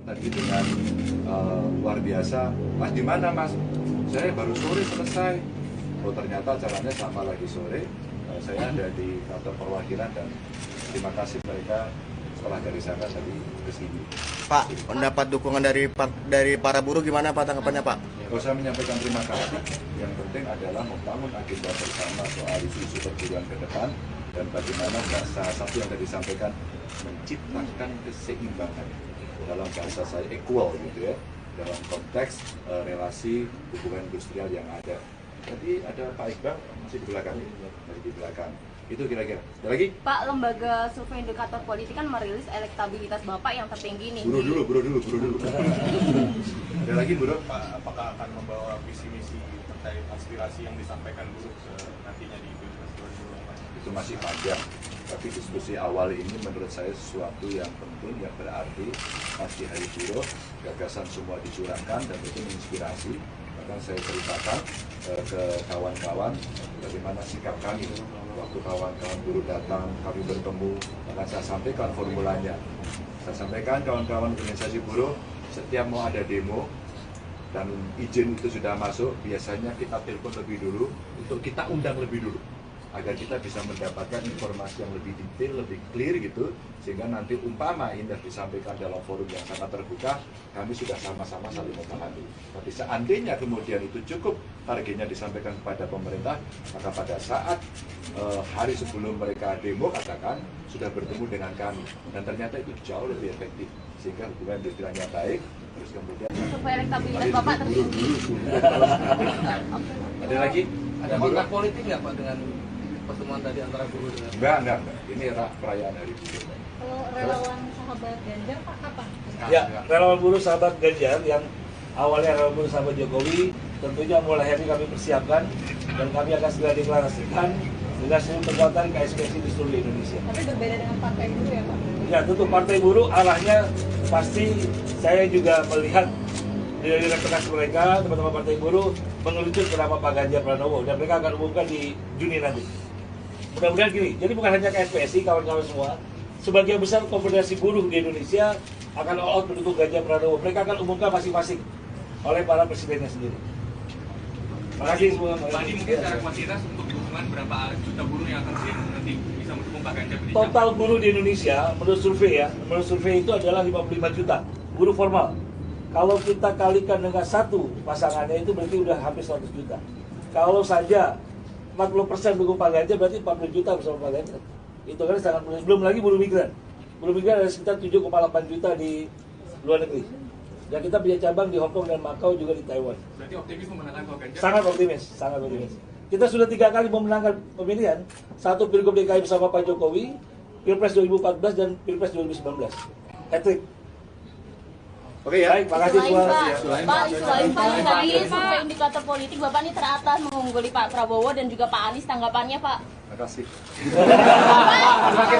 Tadi dengan luar biasa, Mas di mana Mas? Saya baru sore selesai. Oh ternyata acaranya sama lagi sore. Saya ada di kantor perwakilan dan terima kasih mereka setelah dari sana tadi ke sini. Pak, pendapat dukungan dari para buruh gimana Pak tanggapannya Pak? Kalau saya menyampaikan terima kasih, yang penting adalah membangun agenda bersama soal isu-isu perburuan ke depan dan bagaimana salah satu yang tadi disampaikan menciptakan keseimbangan dalam bahasa saya equal gitu ya dalam konteks relasi hubungan industrial yang ada. Tadi ada Pak Iqbal masih di belakang, itu kira-kira. Ada lagi? Pak, lembaga survei indikator politik kan merilis elektabilitas Bapak yang tertinggi nih. Buru dulu. Ada lagi buruh? Pak, apakah akan membawa visi misi terkait aspirasi yang disampaikan buruh nantinya di Pilpres 2024? Itu masih panjang, tapi diskusi awal ini menurut saya sesuatu yang penting, yang berarti pasti hari buruh, gagasan semua dicurahkan dan itu menginspirasi. Bahkan saya ceritakan ke kawan-kawan bagaimana sikap kami waktu kawan-kawan buruh datang, kami bertemu, bahkan saya sampaikan formulanya. Saya sampaikan kawan-kawan organisasi buruh, setiap mau ada demo dan izin itu sudah masuk, biasanya kita telepon lebih dulu untuk kita undang lebih dulu agar kita bisa mendapatkan informasi yang lebih detail, lebih clear gitu, sehingga nanti umpama indah disampaikan dalam forum yang sangat terbuka, kami sudah sama-sama saling memahami. Tapi seandainya kemudian itu cukup targetnya disampaikan kepada pemerintah, maka pada saat hari sebelum mereka demo katakan sudah bertemu dengan kami, dan ternyata itu jauh lebih efektif, sehingga hubungan industrialnya baik. Terus kemudian Supaya elektabilitas Bapak tertinggi. Ada lagi? Ada kontrak politik nggak Pak dengan pertemuan tadi antara buruh dengan? Enggak. Ini perayaan hari buruh. Kalau relawan sahabat Ganjar Pak kapan? Ya, relawan buruh sahabat Ganjar yang awalnya relawan buruh sahabat Jokowi tentunya mulai hari ini kami persiapkan dan kami akan segera deklarasikan dengan seluruh kekuatan KSPSI di seluruh Indonesia. Tapi berbeda dengan partai buruh ya Pak? Ya, tentu partai buruh arahnya pasti saya juga melihat dari rekomendasi mereka, teman-teman partai buruh mengerucut ke nama Pak Ganjar Pranowo dan mereka akan umumkan di Juni nanti. Mudah-mudahan gini, jadi bukan hanya KSPSI, kawan-kawan semua, sebagian besar konfederasi buruh di Indonesia akan all out mendukung Ganjar Pranowo. Mereka akan umumkan masing-masing oleh para presidennya sendiri. Terima kasih semua. Tadi mungkin secara kuantitas untuk dukungan berapa juta buruh yang akan nanti bisa mendukung Pak Ganjar? Total buruh di Indonesia, menurut survei itu adalah 55 juta buruh formal. Kalau kita kalikan dengan satu pasangannya itu berarti udah hampir 100 juta. Kalau saja 40% dukung Pak Ganjar berarti 40 juta bersama Pak Ganjar. Itu kan sangat mudah. Belum lagi buruh migran. Buruh migran ada sekitar 7,8 juta di luar negeri. Dan kita punya cabang di Hong Kong dan Macau juga di Taiwan. Berarti optimis memenangkan Pak Ganjar? Sangat optimis. Kita sudah 3 kali memenangkan pemilihan. 1 Pilgub DKI bersama Pak Jokowi, Pilpres 2014 dan Pilpres 2019. Hat-trick. Oke ya. Baik, makasih semua. Selain Pak, tadi survei indikator politik Bapak ini teratas mengungguli Pak Prabowo dan juga Pak Anies, tanggapannya Pak? Terima kasih.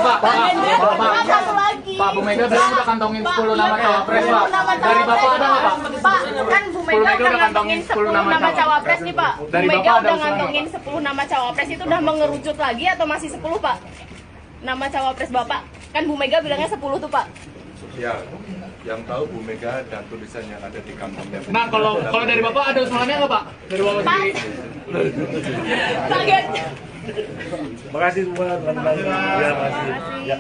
Pak Ganjar, satu lagi. Pak, Bu Mega bilang udah kantongin 10 nama cawapres Pak. Dari Bapak ada nggak Pak? Pak, kan Bu Mega udah ngantongin 10 nama cawapres nih Pak. Bu Mega udah ngantongin 10 nama cawapres, itu udah mengerucut lagi atau masih 10 Pak? Nama cawapres Bapak, kan Bu Mega bilangnya 10 tuh Pak. Ya, yang tahu Bu Mega dan tulisan yang ada di kantongnya. Nah, kalau dari Bapak ada usulannya nggak Pak? Dari Bapak Pak, sendiri? Pak Ganjar. Terima kasih semua teman-teman. Ya, makasih. Ya.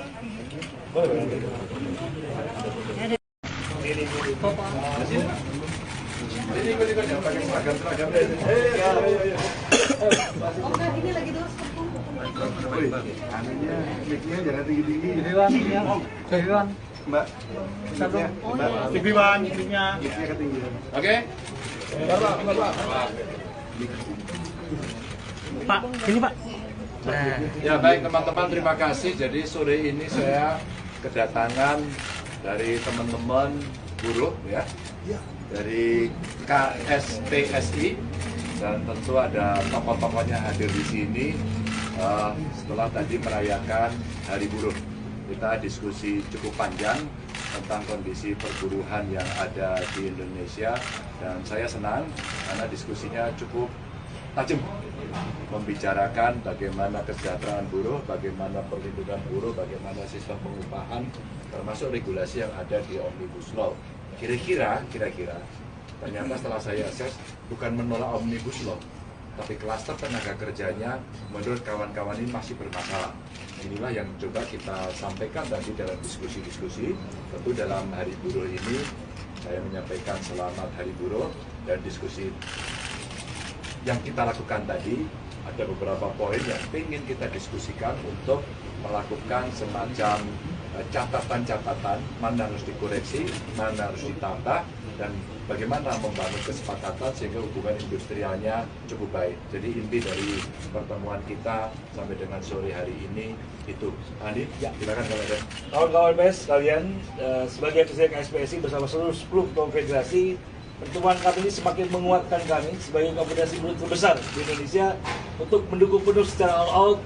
Ini ikut yang pakai seragam. Oh enggak, ini lagi dulu. Anunya, mic-nya jangan tinggi-tinggi. Mbak, mic-nya ketinggian. Oke. Pak, ini Pak. Ya baik teman-teman, terima kasih. Jadi sore ini saya kedatangan dari teman-teman buruh ya, dari KSPSI, dan tentu ada tokoh-tokohnya hadir di sini setelah tadi merayakan Hari Buruh. Kita diskusi cukup panjang tentang kondisi perburuhan yang ada di Indonesia dan saya senang karena diskusinya cukup tajam membicarakan bagaimana kesejahteraan buruh, bagaimana perlindungan buruh, bagaimana sistem pengupahan, termasuk regulasi yang ada di Omnibus Law. Kira-kira, ternyata setelah saya akses, bukan menolak Omnibus Law, tapi klaster tenaga kerjanya menurut kawan-kawan ini masih bermasalah. Inilah yang coba kita sampaikan tadi dalam diskusi-diskusi. Tentu dalam Hari Buruh ini saya menyampaikan selamat Hari Buruh, dan diskusi yang kita lakukan tadi ada beberapa poin yang ingin kita diskusikan untuk melakukan semacam catatan-catatan mana harus dikoreksi, mana harus ditambah, dan bagaimana membangun kesepakatan sehingga hubungan industrialnya cukup baik. Jadi inti dari pertemuan kita sampai dengan sore hari ini itu. Andi, ya, silakan kalau ada. Kawan-kawan PS kalian, sebagai presiden KSPSI bersama seluruh 10 konfederasi, pertemuan kami ini semakin menguatkan kami sebagai konfederasi buruh terbesar di Indonesia untuk mendukung penuh secara all out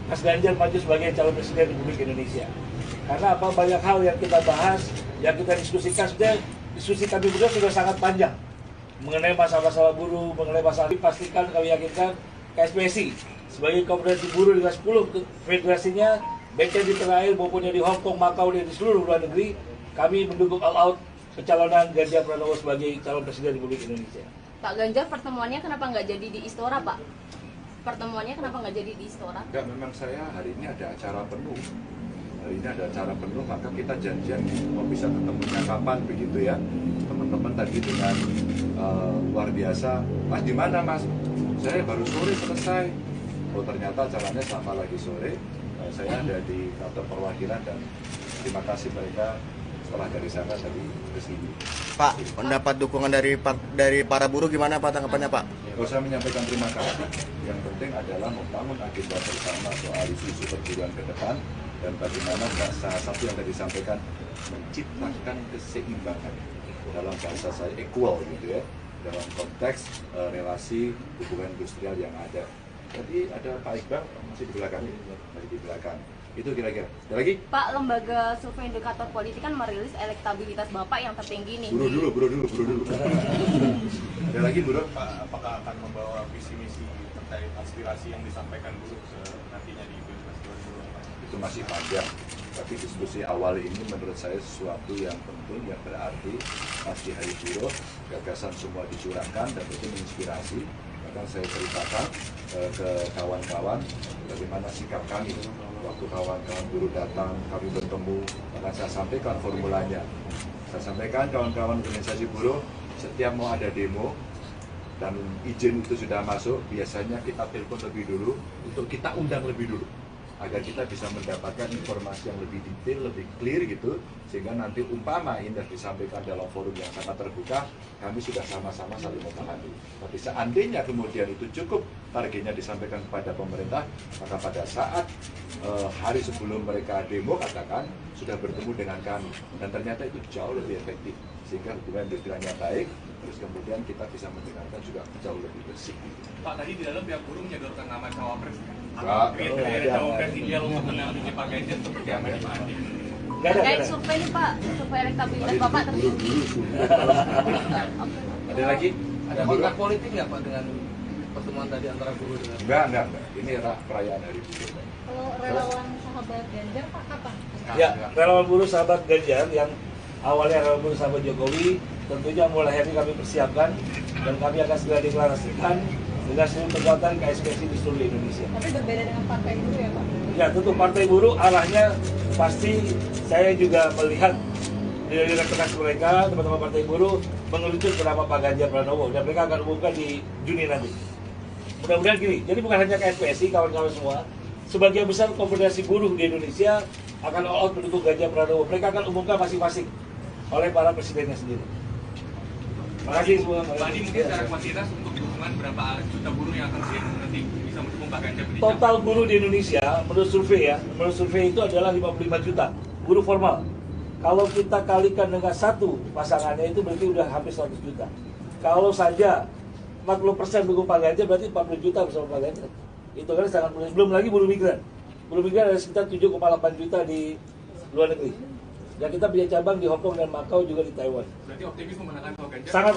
Mas Ganjar maju sebagai calon presiden Republik Indonesia. Karena apa, banyak hal yang kita bahas, yang kita diskusikan, diskusi kami berdua sudah sangat panjang mengenai masalah-masalah buruh, mengenai masalah ini. Pastikan kami yakinkan KSPSI sebagai konfederasi buruh dengan 10 federasinya, baik yang di tanah air maupun yang di Hong Kong, Makau, dan di seluruh luar negeri, kami mendukung all out pencalonan Ganjar Pranowo sebagai calon presiden Republik Indonesia. Pak Ganjar, pertemuannya kenapa nggak jadi di Istora, Pak? Pertemuannya kenapa nggak jadi di Istora? Enggak, memang saya hari ini ada acara penuh. Hari ini ada acara penuh, maka kita janjian mau bisa ketemunya kapan begitu ya. Teman-teman tadi dengan luar biasa, Mas di mana Mas? Saya baru sore selesai. Oh ternyata acaranya sama lagi sore. Saya ada di kantor perwakilan dan terima kasih mereka setelah dari sana tadi ke sini. Pak, mendapat dukungan dari para buruh gimana Pak tanggapannya Pak? Kalau saya menyampaikan terima kasih, yang penting adalah membangun agenda bersama soal isu-isu perjuangan ke depan, dan bagaimana bahasa satu yang tadi disampaikan, menciptakan keseimbangan dalam bahasa saya equal gitu ya, dalam konteks relasi hubungan industrial yang ada. Jadi ada Pak Iqbal masih di belakang ini, masih di belakang. Itu kira-kira. Ada lagi? Pak, lembaga survei indikator politik kan merilis elektabilitas Bapak yang tertinggi nih. Buru dulu. Ada lagi, Bro? Pak, apakah akan membawa visi misi terkait aspirasi yang disampaikan buruh nantinya di Pilpres 2024? Itu masih panjang. Tapi diskusi awal ini menurut saya sesuatu yang penting, yang berarti pasti Hari Buruh, gagasan semua dicurahkan dan itu menginspirasi. Bahkan saya ceritakan ke kawan-kawan bagaimana sikap kami. Waktu kawan-kawan buruh datang, kami bertemu, maka saya sampaikan formulanya. Saya sampaikan kawan-kawan organisasi buruh, setiap mau ada demo dan izin itu sudah masuk, biasanya kita telepon lebih dulu untuk kita undang lebih dulu, agar kita bisa mendapatkan informasi yang lebih detail, lebih clear gitu, sehingga nanti umpama ini disampaikan dalam forum yang sangat terbuka, kami sudah sama-sama saling memahami. Tapi seandainya kemudian itu cukup targetnya disampaikan kepada pemerintah, maka pada saat hari sebelum mereka demo katakan sudah bertemu dengan kami, dan ternyata itu jauh lebih efektif, sehingga hubungan industrialnya baik, terus kemudian kita bisa mendengarkan juga jauh lebih bersih. Pak, tadi di dalam pihak buruh menyodorkan nama cawapres. Kriteria cawapres ideal untuk mendampingi Pak Ganjar seperti apa ya Pak Andi? Terkait survei nih Pak, survei elektabilitas Bapak tertinggi. Ada lagi? Ada kontrak politik nggak Pak dengan pertemuan tadi antara buruh dengan? Enggak. Ini perayaan Hari Buruh. Kalau relawan sahabat Ganjar Pak apa? Ya, relawan buruh sahabat Ganjar yang awalnya relawan buruh sahabat Jokowi, tentunya mulai hari kami persiapkan dan kami akan segera deklarasikan dengan seluruh kekuatan KSPSI di seluruh Indonesia. Tapi berbeda dengan partai buruh ya Pak? Ya, tentu partai buruh arahnya pasti saya juga melihat dari rekomendasi mereka, teman-teman partai buruh mengerucut ke nama Pak Ganjar Pranowo, dan mereka akan umumkan di Juni nanti. Mudah-mudahan gini, jadi bukan hanya KSPSI, kawan-kawan semua, sebagian besar konfederasi buruh di Indonesia akan all out mendukung Ganjar Pranowo. Mereka akan umumkan masing-masing oleh para presidennya sendiri. Terima kasih semua. Pak Andi, mungkin secara kuantitas untuk dukungan berapa juta buruh yang akan nanti bisa mendukung Pak Ganjar? Total buruh di Indonesia, menurut survei itu adalah 55 juta buruh formal. Kalau kita kalikan dengan satu pasangannya itu berarti udah hampir 100 juta. Kalau saja 40% dukung Pak Ganjar berarti 40 juta bersama Pak Ganjar. Itu kan sangat mudah. Belum lagi buruh migran. Buruh migran ada sekitar 7,8 juta di luar negeri. Dan kita punya cabang di Hong Kong dan Makau juga di Taiwan. Berarti optimis memenangkan Pak Ganjar? Sangat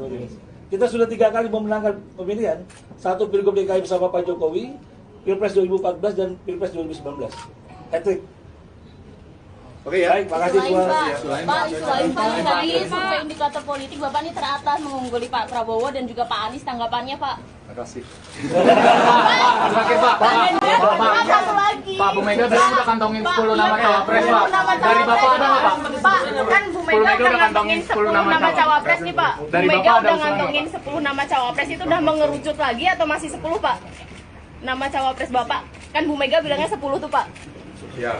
optimis. Kita sudah 3 kali memenangkan pemilihan, 1 Pilgub DKI bersama Pak Jokowi, Pilpres 2014 dan Pilpres 2019. Hat-trick. Oke ya. Baik, makasih semua. Selain tadi survei indikator politik, Bapak ini teratas mengungguli Pak Prabowo dan juga Pak Anies, tanggapannya Pak? Makasih. Terakhir Pak. Satu lagi. Pak, Bu Mega bilang udah kantongin 10 nama cawapres Pak. Dari Bapak ada nggak Pak? Pak, kan Bu Mega udah ngantongin 10 nama cawapres nih Pak. Bu Dari Mega Bapak ada udah usulan ngantongin 10 nama cawapres, itu udah mengerucut lagi atau masih 10 Pak? Nama cawapres Bapak, kan Bu Mega bilangnya 10 tuh Pak. Ya,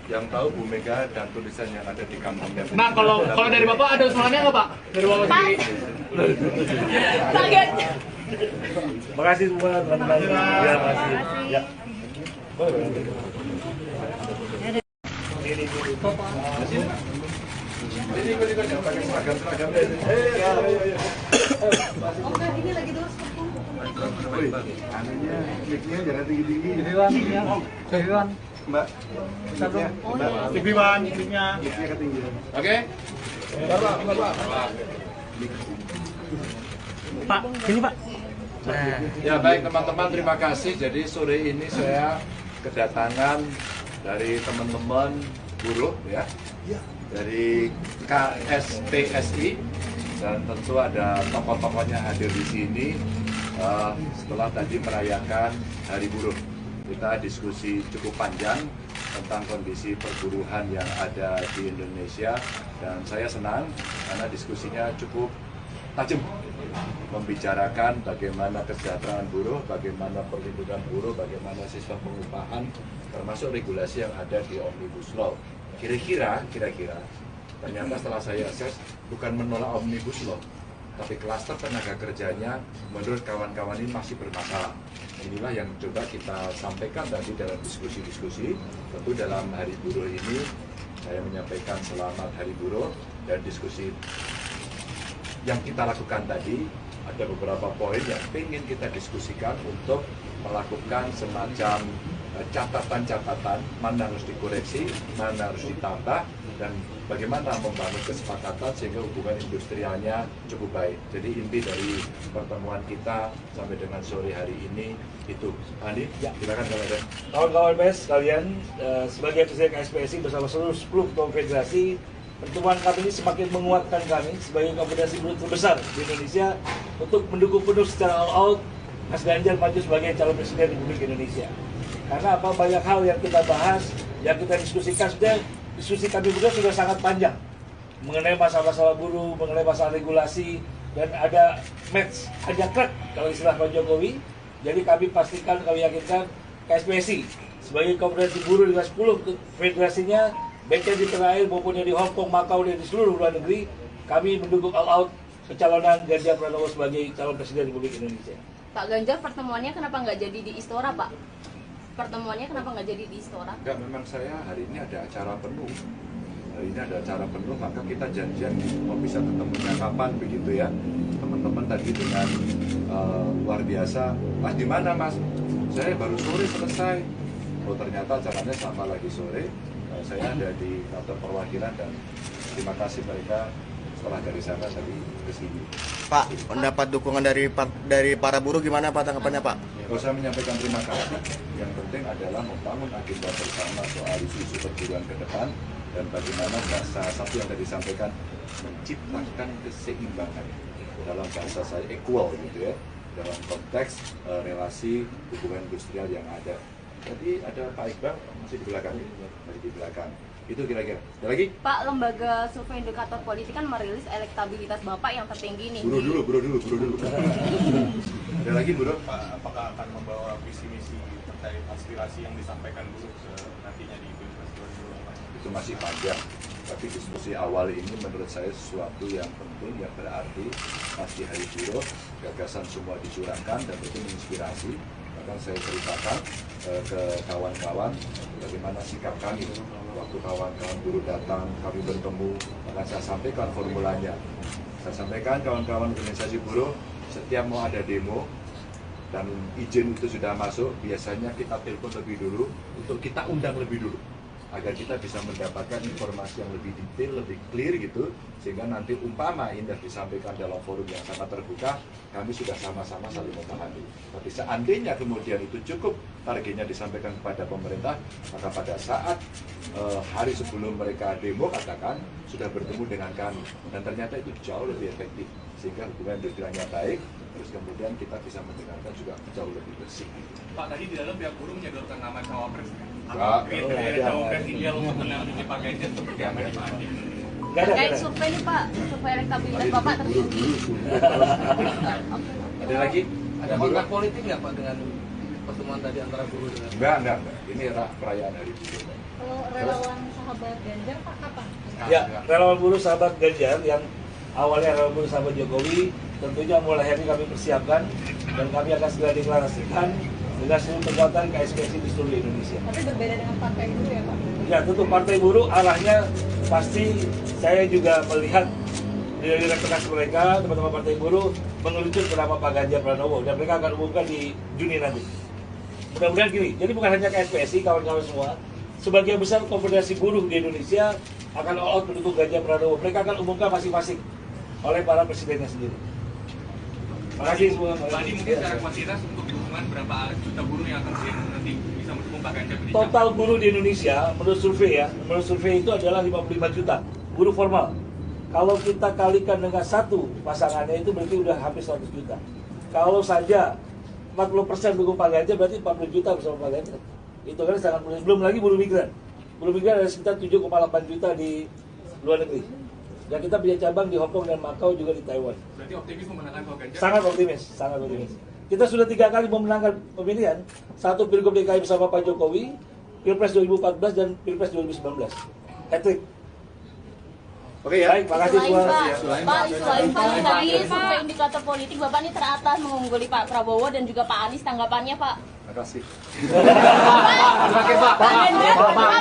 yang tahu Bu Mega dan tulisan yang ada di kantongnya. Nah, kalau dari Bapak ada usulannya nggak Pak? Dari Bapak Pak, sendiri? Pak Ganjar. Makasih semua teman-teman. Ya, makasih. Ya. Ini ikut-ikut ya, pakai seragam-seragam. Ini lagi dulu. Anunya, mic-nya jangan tinggi-tinggi. Mbak, mic-nya ketinggian. Oke. Pak, sini Pak. Ya baik teman-teman, terima kasih. Jadi sore ini saya kedatangan dari teman-teman buruh ya, dari KSPSI, dan tentu ada tokoh-tokohnya hadir di sini. Setelah tadi merayakan Hari Buruh, kita diskusi cukup panjang tentang kondisi perburuhan yang ada di Indonesia, dan saya senang karena diskusinya cukup tajam, membicarakan bagaimana kesejahteraan buruh, bagaimana perlindungan buruh, bagaimana sistem pengupahan, termasuk regulasi yang ada di Omnibus Law. Kira-kira, ternyata setelah saya akses, bukan menolak Omnibus Law, tapi klaster tenaga kerjanya menurut kawan-kawan ini masih bermasalah. Inilah yang coba kita sampaikan tadi dalam diskusi-diskusi. Tentu dalam Hari Buruh ini, saya menyampaikan selamat Hari Buruh, dan diskusi yang kita lakukan tadi, ada beberapa poin yang ingin kita diskusikan untuk melakukan semacam catatan-catatan, mana harus dikoreksi, mana harus ditambah, dan bagaimana membangun kesepakatan sehingga hubungan industrialnya cukup baik. Jadi inti dari pertemuan kita sampai dengan sore hari ini itu. Andi, ya, silakan kalau ada. Kawan-kawan PS sekalian, sebagai presiden KSPSI bersama seluruh 10 ketua federasi, pertemuan kami ini semakin menguatkan kami sebagai konfederasi buruh terbesar di Indonesia untuk mendukung penuh secara all out Mas Ganjar maju sebagai calon presiden Republik Indonesia. Karena apa, banyak hal yang kita bahas, yang kita diskusikan, sudah diskusi kami berdua sudah sangat panjang mengenai masalah-masalah buruh, mengenai masalah regulasi, dan ada match, ada crack kalau istilah Pak Jokowi. Jadi kami pastikan, kami yakinkan KSPSI sebagai konfederasi buruh dengan 10 federasinya, baik di tanah air maupun di Hong Kong, Makau, dan di seluruh luar negeri, kami mendukung all out pencalonan Ganjar Pranowo sebagai calon presiden Republik Indonesia. Pak Ganjar, pertemuannya kenapa nggak jadi di Istora Pak? Pertemuannya kenapa nggak jadi di Istora? Enggak, memang saya hari ini ada acara penuh. Hari ini ada acara penuh, maka kita janjian mau bisa ketemunya kapan begitu ya. Teman-teman tadi dengan luar biasa, Mas di mana Mas? Saya baru sore selesai. Oh ternyata acaranya sama lagi sore. Saya ada di kantor perwakilan, dan terima kasih mereka setelah dari sana tadi ke sini. Pak, pendapat dukungan dari para buruh gimana Pak, tanggapannya Pak? Kalau saya menyampaikan terima kasih, yang penting adalah membangun agenda bersama soal isu-isu perburuhan ke depan, dan bagaimana bahasa satu yang tadi disampaikan, menciptakan keseimbangan dalam bahasa saya equal gitu ya, dalam konteks relasi hubungan industrial yang ada. Jadi ada Pak Iqbal masih di belakang, itu kira-kira. Ada lagi? Pak, lembaga survei indikator politik kan merilis elektabilitas Bapak yang tertinggi nih. Buru dulu. Ada lagi, Bro? Pak, apakah akan membawa visi misi terkait aspirasi yang disampaikan buruh nantinya di Pilpres 2024? Itu masih panjang, tapi diskusi awal ini menurut saya sesuatu yang penting, yang berarti pasti Hari Buruh, gagasan semua dicurahkan dan itu menginspirasi. Bahkan saya ceritakan ke kawan-kawan bagaimana sikap kami waktu kawan-kawan buruh datang, kami bertemu, maka saya sampaikan formulanya. Saya sampaikan kawan-kawan organisasi buruh, setiap mau ada demo dan izin itu sudah masuk, biasanya kita telepon lebih dulu untuk kita undang lebih dulu. agar kita bisa mendapatkan informasi yang lebih detail, lebih clear gitu, sehingga nanti umpama Indah disampaikan dalam forum yang sangat terbuka, kami sudah sama-sama saling memahami. Tapi seandainya kemudian itu cukup targetnya disampaikan kepada pemerintah, maka pada saat hari sebelum mereka demo katakan sudah bertemu dengan kami, dan ternyata itu jauh lebih efektif, sehingga hubungan industrialnya baik, terus kemudian kita bisa mendengarkan juga jauh lebih bersih. Pak, tadi di dalam pihak buruh menyodorkan nama cawapres. Enggak, Kriteria cawapres ideal untuk mendampingi Pak Ganjar seperti apa nih Pak Andi? Terkait survei nih Pak, survei elektabilitas Bapak tertinggi. Ada lagi? Ada kontak politik nggak Pak dengan pertemuan tadi antara buruh dengan? Enggak. Ini perayaan hari buruh. Kalau relawan sahabat Ganjar Pak kapan? Ya, relawan buruh sahabat Ganjar yang awalnya relawan buruh sahabat Jokowi, tentunya mulai hari ini kami persiapkan dan kami akan segera deklarasikan dengan seluruh kekuatan KSPSI di seluruh Indonesia. Tapi berbeda dengan partai buruh ya Pak? Ya, tentu partai buruh arahnya pasti saya juga melihat dari rekomendasi mereka, teman-teman partai buruh mengerucut ke nama Pak Ganjar Pranowo dan mereka akan umumkan di Juni nanti. Mudah-mudahan gini, jadi bukan hanya KSPSI, kawan-kawan semua, sebagian besar konfederasi buruh di Indonesia akan all out mendukung Ganjar Pranowo. Mereka akan umumkan masing-masing oleh para presidennya sendiri. Terima kasih semua. Tadi mungkin secara kuantitas untuk dukungan berapa juta buruh yang akan nanti bisa mendukung Pak Ganjar? Total buruh di Indonesia, menurut survei itu adalah 55 juta buruh formal. Kalau kita kalikan dengan satu pasangannya itu berarti udah hampir 100 juta. Kalau saja 40% dukung Pak Ganjar berarti 40 juta bersama Pak Ganjar. Itu kan sangat mudah. Belum lagi buruh migran. Buruh migran ada sekitar 7,8 juta di luar negeri. Dan kita punya cabang di Hong Kong dan Macau juga di Taiwan. Berarti optimis memenangkan Pak Ganjar? Sangat optimis, sangat optimis. Kita sudah 3 kali memenangkan pemilihan. 1 Pilgub DKI bersama Pak Jokowi, Pilpres 2014 dan Pilpres 2019. Hat-trick. Oke ya. Baik, makasih semua. Pak, selain tadi survei indikator politik Bapak ini teratas mengungguli Pak Prabowo dan juga Pak Anies, tanggapannya Pak? Terima kasih. Oke Pak,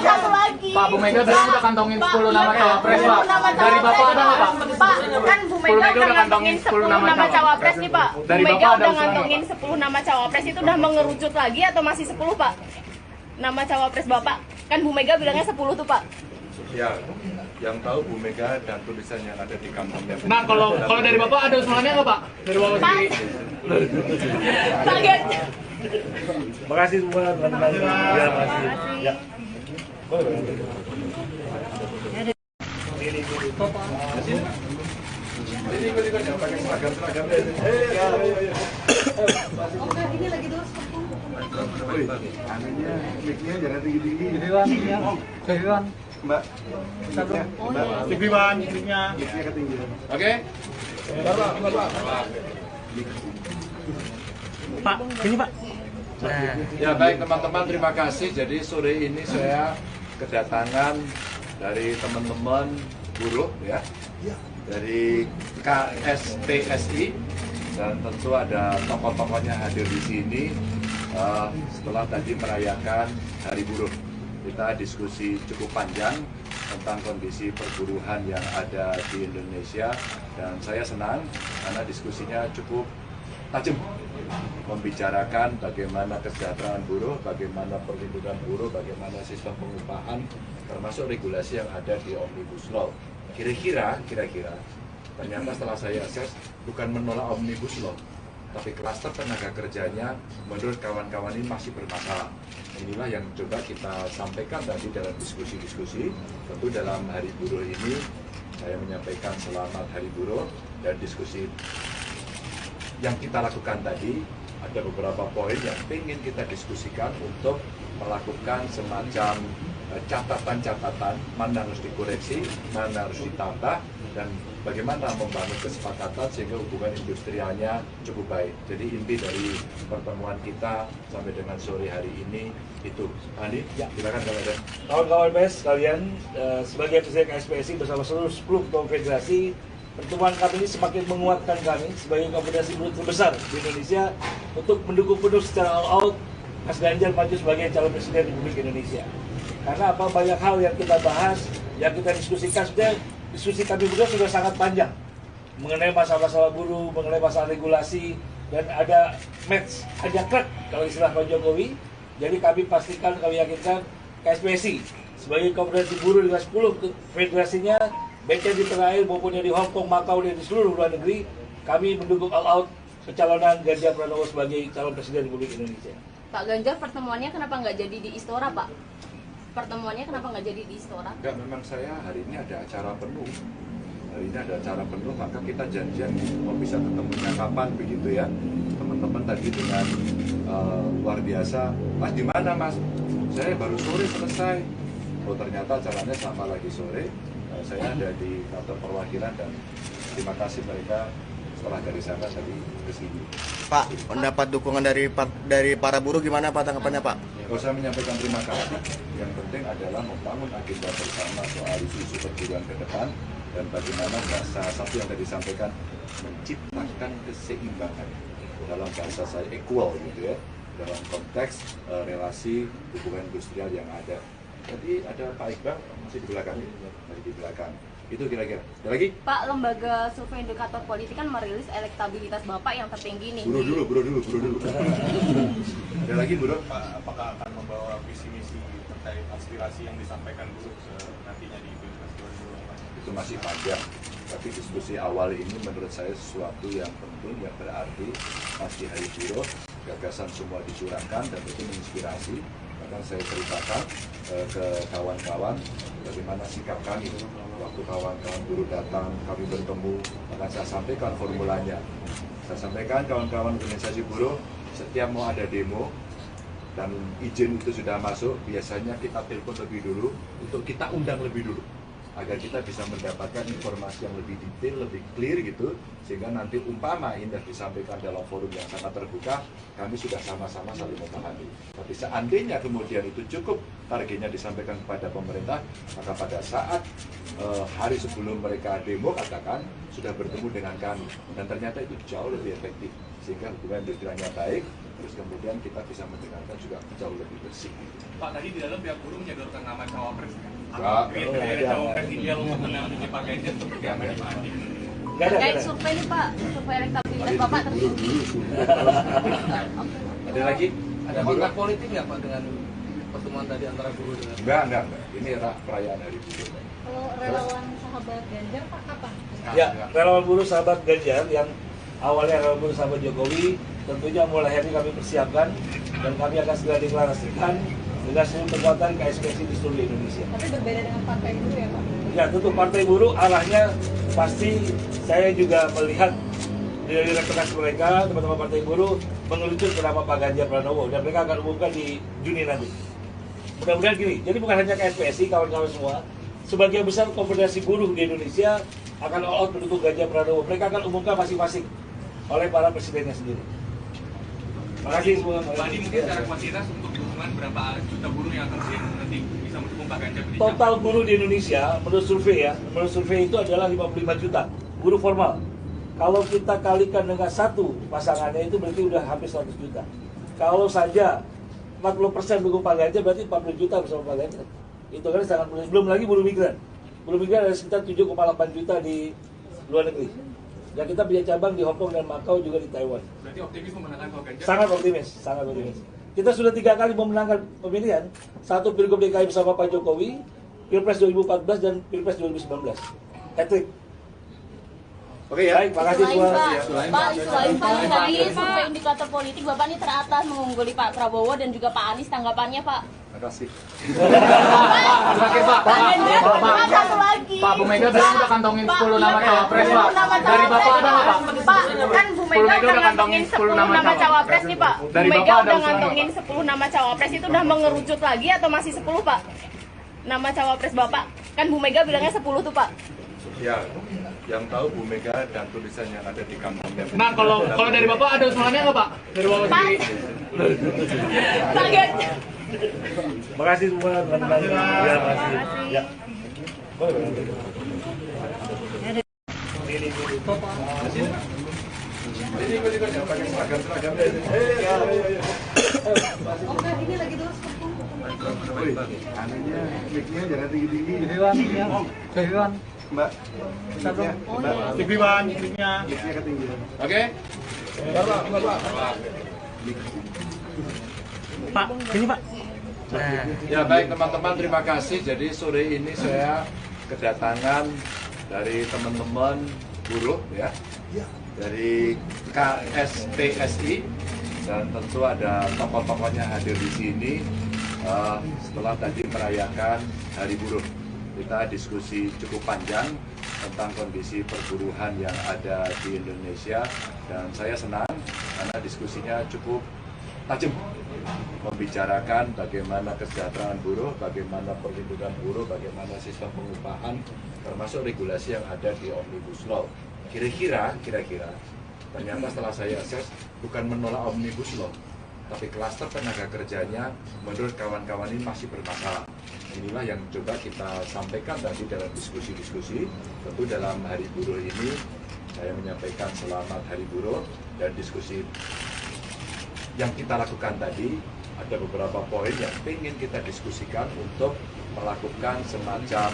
Satu lagi. Pak Bu Mega bilang udah kantongin 10 nama cawapres Pak. Dari Bapak ada nggak Pak? Pak, kan Bu Mega udah ngantongin 10 nama cawapres nih Pak. Bu Dari Mega Bapak ada udah usulan ngantongin 10 nama cawapres, itu udah mengerucut lagi atau masih 10 Pak? Nama cawapres Bapak, kan Bu Mega bilangnya 10 tuh Pak. Ya, yang tahu Bu Mega dan tulisan yang ada di kantongnya. Nah kalau dari Bapak ada usulannya nggak Pak? Dari Bapak Pak, sendiri? Pak Ganjar. Makasih semua teman-teman. Ya, makasih. Ya. Boleh. Ini ikut-ikut ya, pakai seragam. Oke, ini lagi doors. Anunya, mic-nya jangan tinggi-tinggi. Mbak. Tigriwan, mic-nya. Mic-nya ketinggian. Oke. Pak, sini Pak. Ya baik teman-teman, terima kasih. Jadi sore ini saya kedatangan dari teman-teman buruh ya, dari KSPSI, dan tentu ada tokoh-tokohnya hadir di sini setelah tadi merayakan Hari Buruh. Kita diskusi cukup panjang tentang kondisi perburuhan yang ada di Indonesia, dan saya senang karena diskusinya cukup tajam, membicarakan bagaimana kesejahteraan buruh, bagaimana perlindungan buruh, bagaimana sistem pengupahan, termasuk regulasi yang ada di Omnibus Law. Kira-kira, ternyata setelah saya akses, bukan menolak Omnibus Law, tapi klaster tenaga kerjanya menurut kawan-kawan ini masih bermasalah. Inilah yang coba kita sampaikan tadi dalam diskusi-diskusi. Tentu dalam Hari Buruh ini, saya menyampaikan selamat Hari Buruh, dan diskusi yang kita lakukan tadi, ada beberapa poin yang ingin kita diskusikan untuk melakukan semacam catatan-catatan, mana harus dikoreksi, mana harus ditambah, dan bagaimana membangun kesepakatan sehingga hubungan industrialnya cukup baik. Jadi inti dari pertemuan kita sampai dengan sore hari ini itu. Andi, ya, silakan kalau ada. Kawan-kawan PS sekalian, sebagai presiden KSPSI bersama seluruh 10 konfederasi, pertemuan kami ini semakin menguatkan kami sebagai konfederasi buruh terbesar di Indonesia untuk mendukung penuh secara all out Mas Ganjar maju sebagai calon presiden Republik Indonesia. Karena apa, banyak hal yang kita bahas, yang kita diskusikan, sudah diskusi kami berdua sudah sangat panjang mengenai masalah-masalah buruh, mengenai masalah regulasi, dan ada match, ada crack kalau istilah Pak Jokowi. Jadi kami pastikan, kami yakinkan KSPSI sebagai konfederasi buruh dengan 10 federasinya, baik yang di tanah air maupun yang di Hong Kong, Makau, dan di seluruh luar negeri, kami mendukung all out pencalonan Ganjar Pranowo sebagai calon presiden Republik Indonesia. Pak Ganjar, pertemuannya kenapa nggak jadi di Istora, Pak? Pertemuannya kenapa nggak jadi di Istora? Enggak, memang saya hari ini ada acara penuh. Hari ini ada acara penuh, maka kita janjian mau bisa ketemunya kapan begitu ya. Teman-teman tadi dengan luar biasa, Mas di mana Mas? Saya baru sore selesai. Oh ternyata acaranya sama lagi sore. Saya ada di kantor perwakilan dan terima kasih mereka setelah dari sana tadi ke sini. Pak, mendapat dukungan dari para buruh gimana Pak tanggapannya Pak? Kalau saya menyampaikan terima kasih, yang penting adalah membangun agenda bersama soal isu-isu perjuangan ke depan dan bagaimana bahasa satu yang tadi disampaikan menciptakan keseimbangan dalam bahasa saya equal gitu ya dalam konteks relasi hubungan industrial yang ada. Jadi ada Pak Iqbal masih di belakang, itu kira-kira. Ada lagi? Pak, lembaga survei indikator politik kan merilis elektabilitas Bapak yang tertinggi nih. Buru dulu. Ada lagi, Bro? Pak, apakah akan membawa visi misi terkait aspirasi yang disampaikan buruh nantinya di Pilpres 2024? Itu masih panjang, tapi diskusi awal ini menurut saya sesuatu yang penting, yang berarti pasti hari buruh, gagasan semua dicurahkan dan itu menginspirasi. Bahkan saya ceritakan ke kawan-kawan bagaimana sikap kami waktu kawan-kawan buruh datang, kami bertemu, bahkan saya sampaikan formulanya. Saya sampaikan kawan-kawan organisasi buruh, setiap mau ada demo dan izin itu sudah masuk, biasanya kita telepon lebih dulu untuk kita undang lebih dulu agar kita bisa mendapatkan informasi yang lebih detail, lebih clear gitu, sehingga nanti umpama indah disampaikan dalam forum yang sangat terbuka, kami sudah sama-sama saling memahami. Tapi seandainya kemudian itu cukup targetnya disampaikan kepada pemerintah, maka pada saat hari sebelum mereka demo katakan sudah bertemu dengan kami, dan ternyata itu jauh lebih efektif, sehingga hubungan industrialnya baik, terus kemudian kita bisa mendengarkan juga jauh lebih bersih. Pak, tadi di dalam pihak buruh menyodorkan nama cawapres. Enggak. Cawapres ideal untuk menangani Pak Ganjar seperti apa nih Pak Andi? Terkait survei nih Pak, survei elektabilitas Bapak tertinggi. Ada lagi? Ada kontrak politik nggak Pak dengan pertemuan tadi antara buruh dengan? Enggak. Ini perayaan hari buruh. Kalau relawan sahabat Ganjar Pak kapan? Ya, relawan buruh sahabat Ganjar yang awalnya relawan buruh sahabat Jokowi, tentunya mulai hari ini kami persiapkan dan kami akan segera deklarasikan dengan seluruh kekuatan KSPSI di seluruh Indonesia. Tapi berbeda dengan partai buruh ya Pak? Ya tentu partai buruh arahnya pasti saya juga melihat dari rekomendasi mereka, teman-teman partai buruh mengerucut ke nama Pak Ganjar Pranowo dan mereka akan umumkan di Juni nanti. Mudah-mudahan gini, jadi bukan hanya KSPSI, kawan-kawan semua, sebagian besar konfederasi buruh di Indonesia akan all out mendukung Ganjar Pranowo. Mereka akan umumkan masing-masing oleh para presidennya sendiri. Terima kasih semua. Pak Andi, mungkin secara kuantitas untuk dukungan berapa juta buruh yang akan nanti bisa mendukung Pak Ganjar? Total buruh di Indonesia, menurut survei itu adalah 55 juta buruh formal. Kalau kita kalikan dengan satu pasangannya itu berarti udah hampir 100 juta. Kalau saja 40% dukung Pak Ganjar berarti 40 juta bersama Pak Ganjar. Itu kan sangat mudah. Belum lagi buruh migran. Buruh migran ada sekitar 7,8 juta di luar negeri. Dan kita punya cabang di Hong Kong dan Makau juga di Taiwan. Berarti optimis memenangkan Pak Ganjar? Sangat optimis. Kita sudah 3 kali memenangkan pemilihan. 1 Pilgub DKI bersama Pak Jokowi, Pilpres 2014 dan Pilpres 2019. Hat-trick. Oke ya. Baik, makasih semua. Pak, isu lain Pak, dari survei indikator politik Bapak ini teratas mengungguli Pak Prabowo dan juga Pak Anies, tanggapannya Pak? Terima kasih. Terakhir Pak, Pak, satu lagi. Pak Bu Mega bilang udah kantongin 10 nama cawapres Pak. Dari Bapak ada nggak Pak? Pak, kan Bu Mega udah ngantongin 10 nama cawapres nih Pak. Bu Dari Mega Bapak ada udah usulan ngantongin 10 nama cawapres, itu udah mengerucut lagi atau masih 10 Pak? Nama cawapres Bapak, kan Bu Mega bilangnya 10 tuh Pak. Ya, yang tahu Bu Mega dan tulisan yang ada di kampungnya. Nah kalau dari Bapak ada usulannya nggak Pak? Dari Bapak Pak, sendiri? Pak Ganjar. Makasih semua teman-teman. Ya, makasih. Ya. Ini ikut-ikut ya, pakai seragam. Oke, ini lagi terus. Anunya, mic-nya jangan tinggi-tinggi. Mbak, Wan, mic-nya. mic-nya ketinggian. Oke. Pak, sini Pak. Ya baik teman-teman, terima kasih. Jadi sore ini saya kedatangan dari teman-teman buruh ya, dari KSPSI, dan tentu ada tokoh-tokohnya hadir di sini. Setelah tadi merayakan Hari Buruh, kita diskusi cukup panjang tentang kondisi perburuhan yang ada di Indonesia, dan saya senang karena diskusinya cukup tajam, membicarakan bagaimana kesejahteraan buruh, bagaimana perlindungan buruh, bagaimana sistem pengupahan, termasuk regulasi yang ada di Omnibus Law. Kira-kira, ternyata setelah saya akses, bukan menolak Omnibus Law, tapi klaster tenaga kerjanya menurut kawan-kawan ini masih bermasalah. Inilah yang coba kita sampaikan tadi dalam diskusi-diskusi. Tentu dalam Hari Buruh ini, saya menyampaikan selamat Hari Buruh, dan diskusi yang kita lakukan tadi, ada beberapa poin yang ingin kita diskusikan untuk melakukan semacam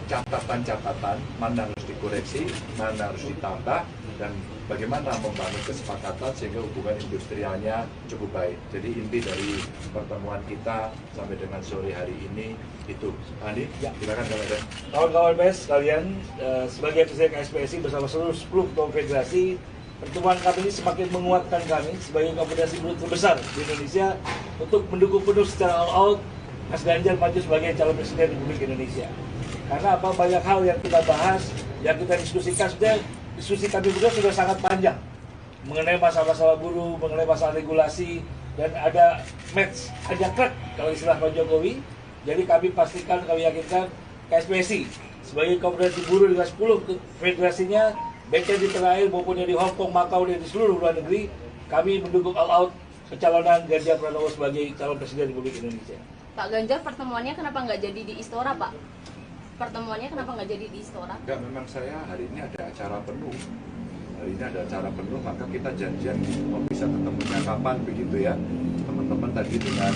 catatan-catatan, mana harus dikoreksi, mana harus ditambah, dan bagaimana membangun kesepakatan sehingga hubungan industrialnya cukup baik. Jadi inti dari pertemuan kita sampai dengan sore hari ini itu. Andi, ya, silakan kalau ada. Kawan-kawan pers sekalian, sebagai presiden KSPSI bersama seluruh 10 ketua federasi, pertemuan kami ini semakin menguatkan kami sebagai konfederasi buruh terbesar di Indonesia untuk mendukung penuh secara all out Mas Ganjar maju sebagai calon presiden Republik Indonesia. Karena apa, banyak hal yang kita bahas, yang kita diskusikan, sudah diskusi kami berdua sudah sangat panjang mengenai masalah-masalah buruh, mengenai masalah regulasi, dan ada match, ada crack kalau istilah Pak Jokowi. Jadi kami pastikan, kami yakinkan KSPSI sebagai konfederasi buruh dengan 10 federasinya, baik di tanah air maupun di Hong Kong, Makau, dan di seluruh luar negeri, kami mendukung all out pencalonan Ganjar Pranowo sebagai calon presiden Republik Indonesia. Pak Ganjar, pertemuannya kenapa nggak jadi di Istora, Pak? Pertemuannya kenapa nggak jadi di Istora? Enggak, memang saya hari ini ada acara penuh. Hari ini ada acara penuh, maka kita janjian mau bisa ketemunya kapan begitu ya. Teman-teman tadi dengan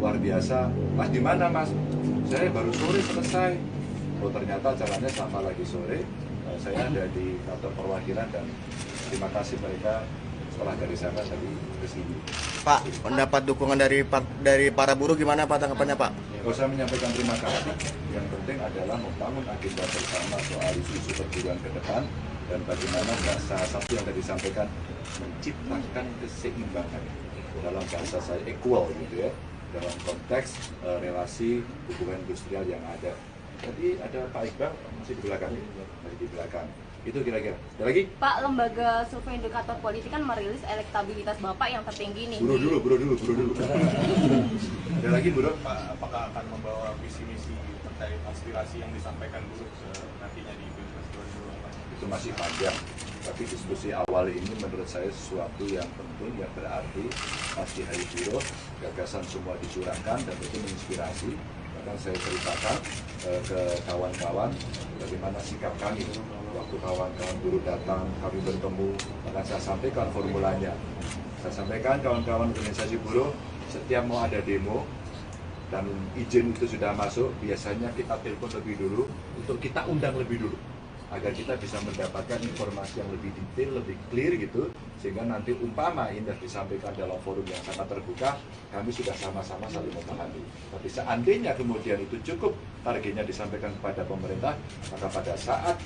luar biasa, Mas di mana Mas? Saya baru sore selesai. Oh ternyata acaranya sama lagi sore. Saya ada di kantor perwakilan, dan terima kasih mereka setelah dari sana tadi ke sini. Pak, pendapat dukungan dari para buruh gimana Pak tanggapannya Pak? Kalau saya menyampaikan terima kasih, yang penting adalah membangun agenda bersama soal isu-isu perburuhan ke depan, dan bagaimana bahasa satu yang tadi disampaikan, menciptakan keseimbangan dalam bahasa saya equal gitu ya, dalam konteks relasi hubungan industrial yang ada. Tadi ada Pak Iqbal masih di belakang, itu kira-kira. Ada lagi? Pak, lembaga survei indikator politik kan merilis elektabilitas Bapak yang tertinggi nih. Buruh dulu. Ada lagi buruh? Pak, apakah akan membawa visi misi terkait aspirasi yang disampaikan buruh nantinya di Pilpres 2024? Itu masih panjang, tapi diskusi awal ini menurut saya sesuatu yang penting, yang berarti. Pasti Hari Buruh, gagasan semua dicurahkan dan itu menginspirasi. Bahkan saya ceritakan ke kawan-kawan bagaimana sikap kami waktu kawan-kawan buruh datang, kami bertemu, bahkan saya sampaikan formulanya. Saya sampaikan kawan-kawan organisasi buruh, setiap mau ada demo dan izin itu sudah masuk, biasanya kita telepon lebih dulu untuk kita undang lebih dulu, agar kita bisa mendapatkan informasi yang lebih detail, lebih clear gitu, sehingga nanti umpama ini disampaikan dalam forum yang sangat terbuka, kami sudah sama-sama saling memahami. Tapi seandainya kemudian itu cukup targetnya disampaikan kepada pemerintah, maka pada saat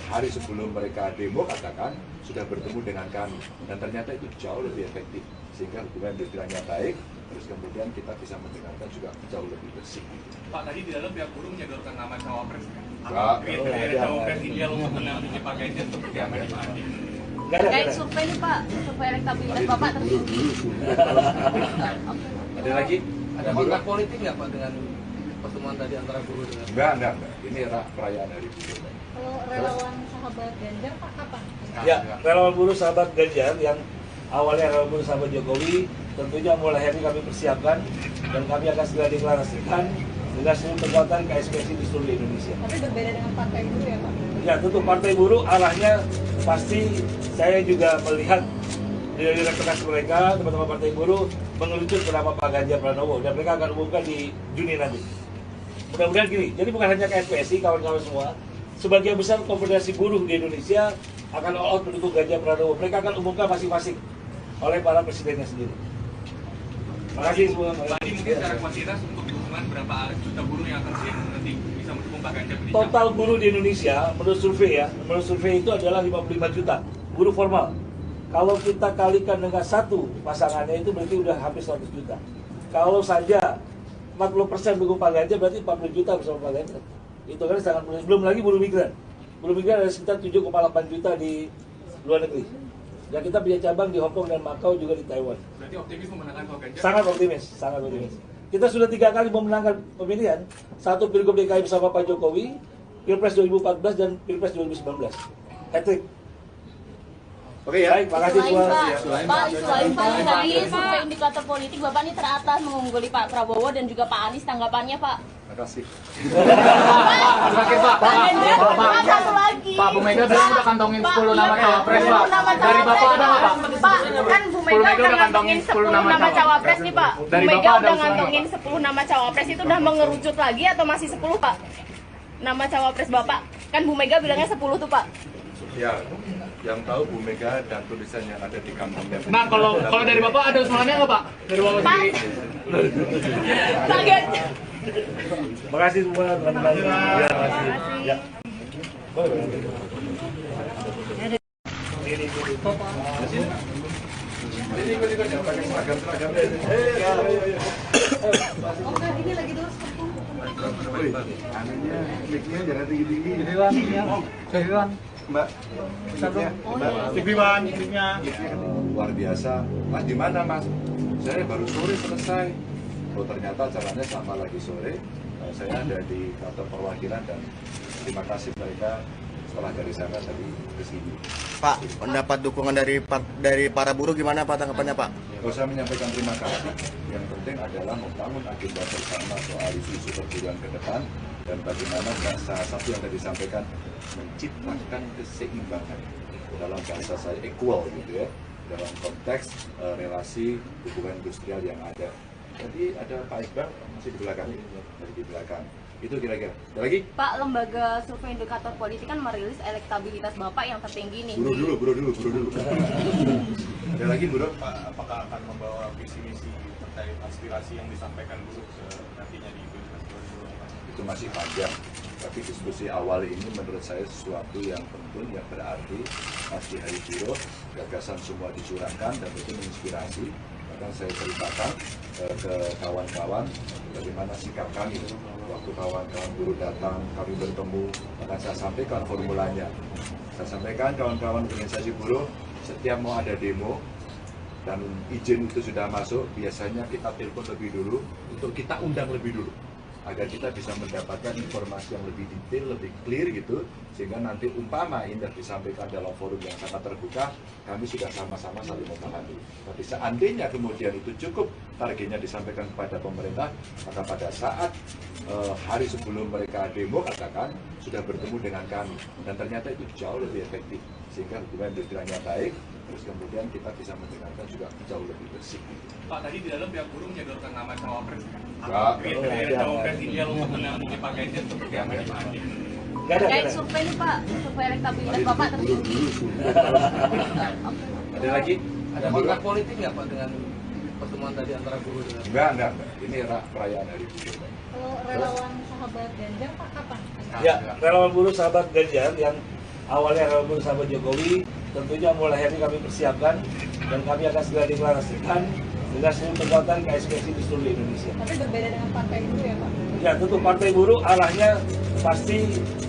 hari sebelum mereka demo katakan sudah bertemu dengan kami, dan ternyata itu jauh lebih efektif, sehingga hubungan industrialnya baik, terus kemudian kita bisa mendengarkan juga jauh lebih bersih. Pak, tadi di dalam pihak buruh menyodorkan nama cawapres. Enggak. Kriteria cawapres ideal untuk mendampingi Pak Ganjar seperti apa nih Pak Andi? Terkait survei nih Pak, survei elektabilitas Bapak tertinggi. Ada lagi? Ada kontrak politik nggak Pak dengan pertemuan tadi antara buruh dengan? Enggak. Ini perayaan Hari Buruh. Kalau relawan sahabat Ganjar Pak kapan? Ya, relawan buruh sahabat Ganjar yang awalnya relawan buruh sahabat Jokowi, tentunya mulai hari ini kami persiapkan, dan kami akan segera deklarasikan dengan seluruh kekuatan KSPSI di seluruh Indonesia. Tapi berbeda dengan partai buruh ya Pak? Ya, tentu partai buruh arahnya pasti saya juga melihat dari rekomendasi mereka, teman-teman partai buruh mengerucut ke nama Pak Ganjar Pranowo, dan mereka akan umumkan di Juni nanti. Mudah-mudahan gini, jadi bukan hanya KSPSI, kawan-kawan semua, sebagian besar konfederasi buruh di Indonesia akan all out mendukung Ganjar Pranowo. Mereka akan umumkan masing-masing oleh para presidennya sendiri. Makasih semua. Tadi mungkin secara kuantitas untuk dukungan berapa juta buruh yang akan nanti bisa mendukung Pak Ganjar? Total buruh di Indonesia menurut survei itu adalah 55 juta buruh formal. Kalau kita kalikan dengan satu pasangannya itu berarti udah hampir 100 juta. Kalau saja 40% dukung Pak Ganjar berarti 40 juta bersama Pak Ganjar. Itu kan sangat mudah. Belum lagi buruh migran. Buruh migran ada sekitar 7,8 juta di luar negeri. Dan kita punya cabang di Hong Kong dan Macau juga di Taiwan. Berarti optimis memenangkan Pak Ganjar? Sangat optimis, sangat optimis. Kita sudah 3 kali memenangkan pemilihan. 1 Pilgub DKI bersama Pak Jokowi, Pilpres 2014 dan Pilpres 2019. Hat-trick. Oke ya. Baik, makasih semua. Selain Pak, tadi survei indikator politik Bapak ini teratas mengungguli Pak Prabowo dan juga Pak Anies, tanggapannya Pak? Terima kasih. Terakhir Pak. Satu lagi. Pak, Bu Mega bilang udah kantongin 10 nama cawapres Pak. Dari Bapak ada nggak Pak? Pak, kan Bu Mega udah ngantongin 10 nama cawapres nih Pak. Bu Dari Mega Bapak ada udah usulan ngantongin 10 nama cawapres, itu udah mengerucut lagi atau masih 10 Pak? Nama cawapres Bapak, kan Bu Mega bilangnya 10 tuh Pak. Ya, yang tahu Bu Mega dan tulisan yang ada di kantongnya. Nah, kalau dari Bapak ada usulannya nggak Pak? Dari Bapak Pak, sendiri. Pak Ganjar. Makasih semua teman-teman. Ya, makasih. Ya. Ini ikut yang pakai seragam. Ini lagi dulu. Anunya, mic-nya jangan tinggi-tinggi. Mbak, mic-nya, luar biasa. Mas di mana Mas? Saya baru sore selesai. Oh ternyata acaranya sama lagi sore. Saya ada di kantor perwakilan dan terima kasih mereka setelah dari sana tadi ke sini. Pak, pendapat dukungan dari para buruh gimana Pak tanggapannya Pak? Kalau saya menyampaikan terima kasih, yang penting adalah membangun agenda bersama soal isu-isu perburuan ke depan dan bagaimana bahasa satu yang tadi disampaikan menciptakan keseimbangan dalam bahasa saya equal gitu ya dalam konteks relasi hubungan industrial yang ada. Jadi ada Pak Iqbal masih di belakang, di belakang. Itu kira-kira. Ada lagi? Pak, lembaga survei indikator politik kan merilis elektabilitas Bapak yang tertinggi nih. Buru dulu. Ada lagi, Bro? Pak, apakah akan membawa visi misi terkait aspirasi yang disampaikan buruh nantinya di Pilpres 2024? Itu masih panjang. Tapi diskusi awal ini menurut saya sesuatu yang penting, yang berarti pasti hari buruh, gagasan semua dicurahkan dan itu menginspirasi. Bahkan saya ceritakan ke kawan-kawan bagaimana sikap kami waktu kawan-kawan buruh datang, kami bertemu, bahkan saya sampaikan formulanya. Saya sampaikan kawan-kawan organisasi buruh, setiap mau ada demo dan izin itu sudah masuk, biasanya kita telepon lebih dulu untuk kita undang lebih dulu agar kita bisa mendapatkan informasi yang lebih detail, lebih clear gitu, sehingga nanti umpama indah disampaikan dalam forum yang sangat terbuka, kami sudah sama-sama saling memahami. Tapi seandainya kemudian itu cukup targetnya disampaikan kepada pemerintah, maka pada saat hari sebelum mereka demo katakan sudah bertemu dengan kami, dan ternyata itu jauh lebih efektif, sehingga hubungan industrialnya baik, terus kemudian kita bisa mendengarkan juga jauh lebih bersih. Pak, tadi di dalam pihak buruh menyodorkan nama cawapres. Enggak. Kriteria cawapres ideal untuk mendampingi Pak Ganjar seperti apa nih Pak Andi? Terkait survei nih Pak, survei elektabilitas Bapak tertinggi. Ada lagi? Ada kontrak politik nggak Pak dengan pertemuan tadi antara buruh dengan? Enggak. Ini perayaan hari buruh. Kalau relawan sahabat Ganjar Pak kapan? Ya, relawan buruh sahabat Ganjar yang awalnya relawan buruh sahabat Jokowi tentunya mulai hari ini kami persiapkan dan kami akan segera deklarasikan dengan seluruh kekuatan KSPSI di seluruh Indonesia. Tapi berbeda dengan partai buruh ya Pak? Ya tentu partai buruh arahnya pasti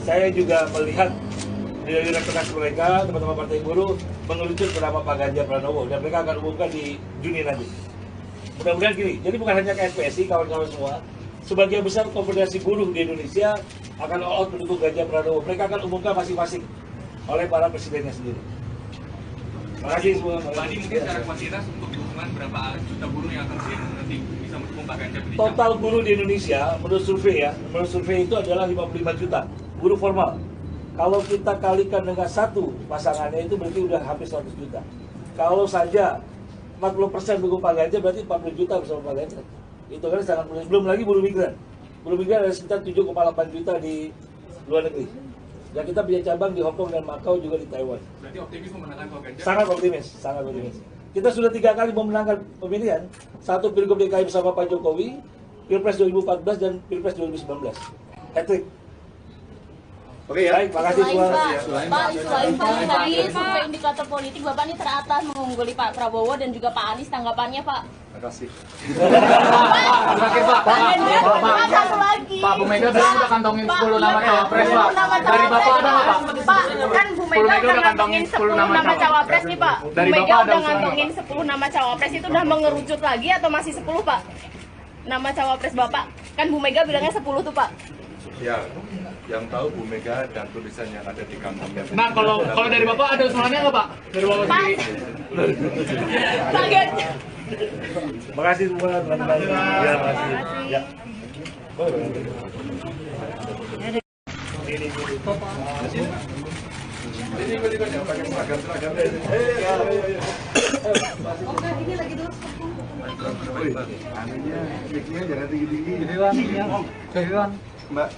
saya juga melihat dari rekomendasi mereka, teman-teman partai buruh mengerucut ke nama Pak Ganjar Pranowo dan mereka akan umumkan di Juni nanti. Mudah-mudahan gini, jadi bukan hanya KSPSI, kawan-kawan semua, sebagian besar konfederasi buruh di Indonesia akan all out mendukung Ganjar Pranowo. Mereka akan umumkan masing-masing oleh para presidennya sendiri. Terima kasih semua. Tadi mungkin secara kuantitas untuk dukungan berapa juta buruh yang akan nanti bisa mendukung Pak Ganjar? Total buruh di Indonesia menurut survei itu adalah 55 juta buruh formal. Kalau kita kalikan dengan satu pasangannya itu berarti udah hampir 100 juta. Kalau saja 40% dukung Pak Ganjar berarti 40 juta bersama Pak Ganjar. Itu kan sangat mudah. Belum lagi buruh migran. Buruh migran ada sekitar 7,8 juta di luar negeri. Dan kita punya cabang di Hong Kong dan Macau juga di Taiwan. Berarti optimis memenangkan Pak Ganjar? Sangat optimis, sangat optimis. Kita sudah 3 kali memenangkan pemilihan, 1 Pilgub DKI bersama Pak Jokowi, Pilpres 2014 dan Pilpres 2019. Hat-trick. Oke ya. Baik, makasih semua. Selain Pak, tadi survei indikator politik Bapak ini teratas mengungguli Pak Prabowo dan juga Pak Anies, tanggapannya Pak? Terima kasih. Terakhir Pak, Satu lagi. Pak Bu Mega bilang udah kantongin 10 nama cawapres Pak. Dari Bapak ada nggak Pak? Pak, kan Bu Mega udah ngantongin 10 nama cawapres nih Pak. Bu Dari Mega Bapak ada udah usulan ngantongin 10 nama cawapres, itu udah mengerucut lagi atau masih 10 Pak? Nama cawapres Bapak, kan Bu Mega bilangnya 10 tuh Pak. Ya, yang tahu Bu Mega dan tulisan yang ada di kantongnya. Nah, kalau dari Bapak ada usulannya nggak Pak? Dari Bapak Pak, sendiri. Pak Ganjar. Makasih semua teman-teman. Ya, makasih. Ya. Ini ikut yang pakai seragam. Oh enggak, ini lagi dulu. Anunya, mic-nya jangan tinggi-tinggi. Mbak,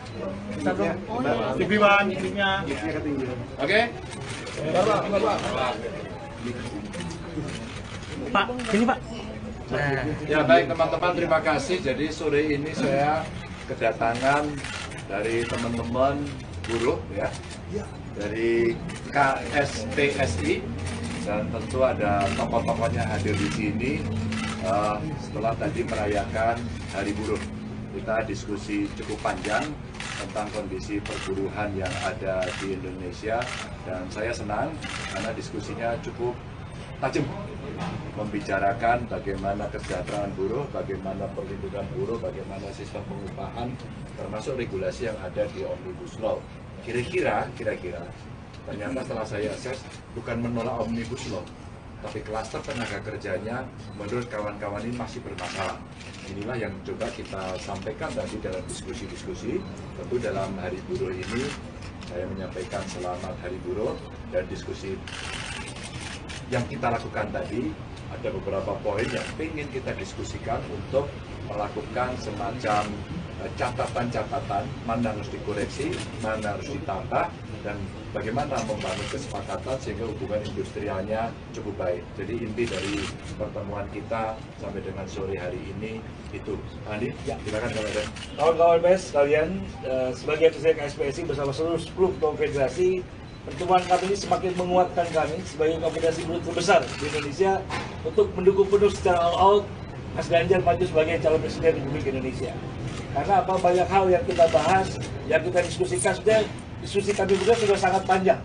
mic-nya ketinggian. Oke. Pak, sini Pak. Ya baik teman-teman, terima kasih. Jadi sore ini saya kedatangan dari teman-teman buruh ya, dari KSPSI, dan tentu ada tokoh-tokohnya hadir di sini. Setelah tadi merayakan Hari Buruh, kita diskusi cukup panjang tentang kondisi perburuhan yang ada di Indonesia, dan saya senang karena diskusinya cukup tajam, membicarakan bagaimana kesejahteraan buruh, bagaimana perlindungan buruh, bagaimana sistem pengupahan, termasuk regulasi yang ada di Omnibus Law. Kira-kira, ternyata setelah saya akses, bukan menolak Omnibus Law, tapi klaster tenaga kerjanya menurut kawan-kawan ini masih bermasalah. Inilah yang coba kita sampaikan tadi dalam diskusi-diskusi. Tentu dalam Hari Buruh ini, saya menyampaikan selamat Hari Buruh, dan diskusi yang kita lakukan tadi, ada beberapa poin yang ingin kita diskusikan untuk melakukan semacam catatan-catatan, mana harus dikoreksi, mana harus ditambah, dan bagaimana membangun kesepakatan sehingga hubungan industrialnya cukup baik. Jadi inti dari pertemuan kita sampai dengan sore hari ini itu. Andi, ya, silakan kalau ada. Kawan-kawan PS sekalian, sebagai presiden KSPSI bersama seluruh 10 konfederasi, pertemuan kami ini semakin menguatkan kami sebagai konfederasi buruh terbesar di Indonesia untuk mendukung penuh secara all out Mas Ganjar maju sebagai calon presiden Republik Indonesia. Karena apa, banyak hal yang kita bahas, yang kita diskusikan, sudah diskusi kami berdua sudah sangat panjang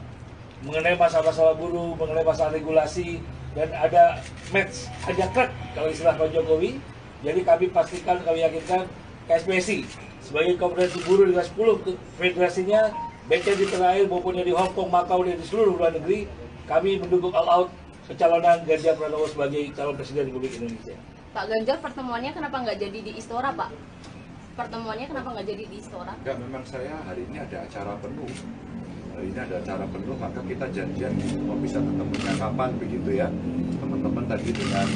mengenai masalah-masalah buruh, mengenai masalah regulasi, dan ada match, ada crack kalau istilah Pak Jokowi. Jadi kami pastikan, kami yakinkan KSPSI sebagai konfederasi buruh dengan 10 federasinya, baik di tanah air maupun di Hong Kong, Makau, dan di seluruh luar negeri, kami mendukung all out pencalonan Ganjar Pranowo sebagai calon presiden Republik Indonesia. Pak Ganjar, pertemuannya kenapa nggak jadi di Istora Pak? Pertemuannya kenapa nggak jadi di Istora? Enggak, memang saya hari ini ada acara penuh. Hari ini ada acara penuh, maka kita janjian mau bisa ketemunya kapan begitu ya. Teman-teman tadi dengan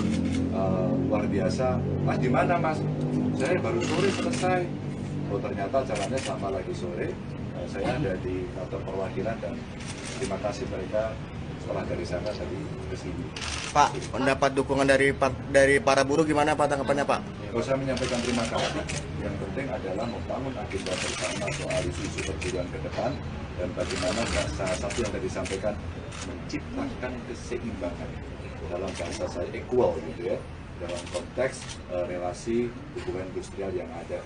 luar biasa, Mas di mana Mas? Saya baru sore selesai. Oh ternyata acaranya sama lagi sore. Saya ada di kantor perwakilan, dan terima kasih mereka setelah dari sana tadi ke sini. Pak, pendapat dukungan dari para buruh gimana Pak, tanggapannya Pak? Kalau saya menyampaikan terima kasih, yang penting adalah membangun agenda bersama soal isu-isu perburuhan ke depan, dan bagaimana salah satu yang tadi disampaikan, menciptakan keseimbangan dalam bahasa saya equal gitu ya, dalam konteks relasi hubungan industrial yang ada.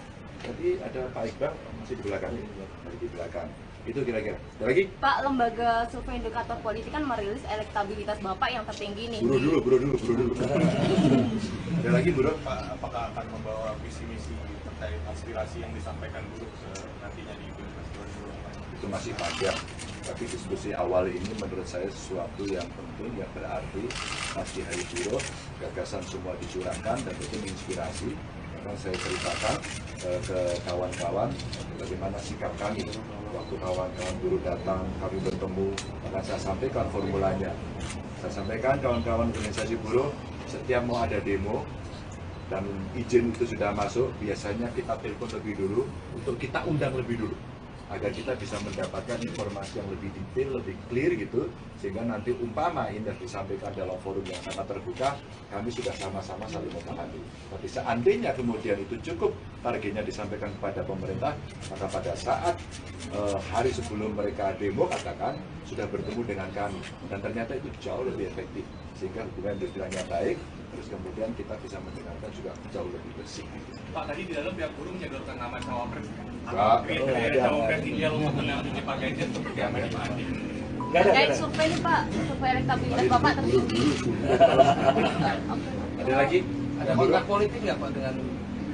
Tadi ada Pak Iqbal masih di belakang, itu kira-kira. Ada lagi? Pak, lembaga survei indikator politik kan merilis elektabilitas Bapak yang tertinggi nih. Buruh dulu. Ada lagi buruh? Pak, apakah akan membawa visi misi terkait aspirasi yang disampaikan buruh nantinya di Pilpres 2024? Itu masih panjang, tapi diskusi awal ini menurut saya sesuatu yang penting, yang berarti masih Hari Buruh, gagasan semua dicurahkan dan itu menginspirasi. Akan saya ceritakan ke kawan-kawan bagaimana sikap kami waktu kawan-kawan buruh datang, kami bertemu, akan saya sampaikan formulanya. Saya sampaikan kawan-kawan organisasi buruh, setiap mau ada demo dan izin itu sudah masuk, biasanya kita telepon lebih dulu untuk kita undang lebih dulu. agar kita bisa mendapatkan informasi yang lebih detail, lebih clear gitu, sehingga nanti umpama ini disampaikan dalam forum yang sangat terbuka, kami sudah sama-sama saling memahami. Tapi seandainya kemudian itu cukup targetnya disampaikan kepada pemerintah, maka pada saat hari sebelum mereka demo katakan sudah bertemu dengan kami, dan ternyata itu jauh lebih efektif, sehingga hubungan industrialnya baik, terus kemudian kita bisa mendengarkan juga jauh lebih bersih. Pak, tadi di dalam pihak buruh menyodorkan nama cawapres. Enggak. Kriteria cawapres ideal untuk mendampingi Pak Ganjar seperti apa nih Pak Andi? Nggak ada. Terkait survei nih Pak, survei elektabilitas Bapak tertinggi. Ada lagi? Ada kontrak politik nggak Pak dengan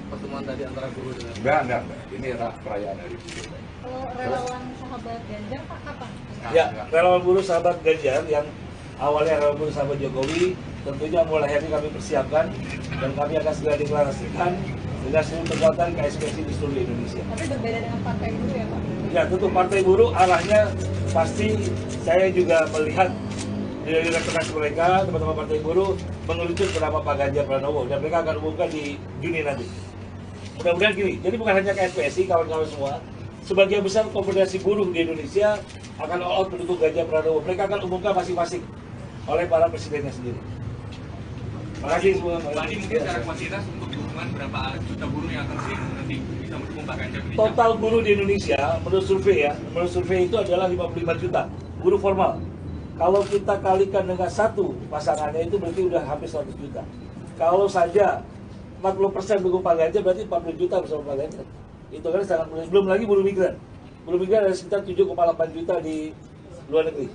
pertemuan tadi antara buruh dengan Enggak. Ini perayaan hari buruh. Kalau relawan sahabat Ganjar Pak kapan? Ya, relawan buruh sahabat Ganjar yang awalnya relawan buruh sahabat Jokowi, tentunya mulai hari ini kami persiapkan dan kami akan segera deklarasikan dengan seluruh kekuatan KSPSI di seluruh Indonesia. Tapi berbeda dengan partai buruh ya Pak? Ya, tentu partai buruh arahnya pasti saya juga melihat dari rekomendasi mereka, teman-teman partai buruh mengerucut ke nama Pak Ganjar Pranowo dan mereka akan umumkan di Juni nanti. Mudah-mudahan gini, jadi bukan hanya KSPSI, kawan-kawan semua, sebagian besar konfederasi buruh di Indonesia akan all out mendukung Ganjar Pranowo. Mereka akan umumkan masing-masing oleh para presidennya sendiri. Terima kasih semua. Pak Andi, mungkin secara kuantitas untuk dukungan berapa juta buruh yang akan nanti bisa mendukung Pak Ganjar? Total buruh di Indonesia, menurut survei itu adalah 55 juta buruh formal. Kalau kita kalikan dengan satu pasangannya itu berarti udah hampir 100 juta. Kalau saja 40% dukung Pak Ganjar berarti 40 juta bersama Pak Ganjar. Itu kan sangat mudah. Belum lagi buruh migran. Buruh migran ada sekitar 7,8 juta di luar negeri.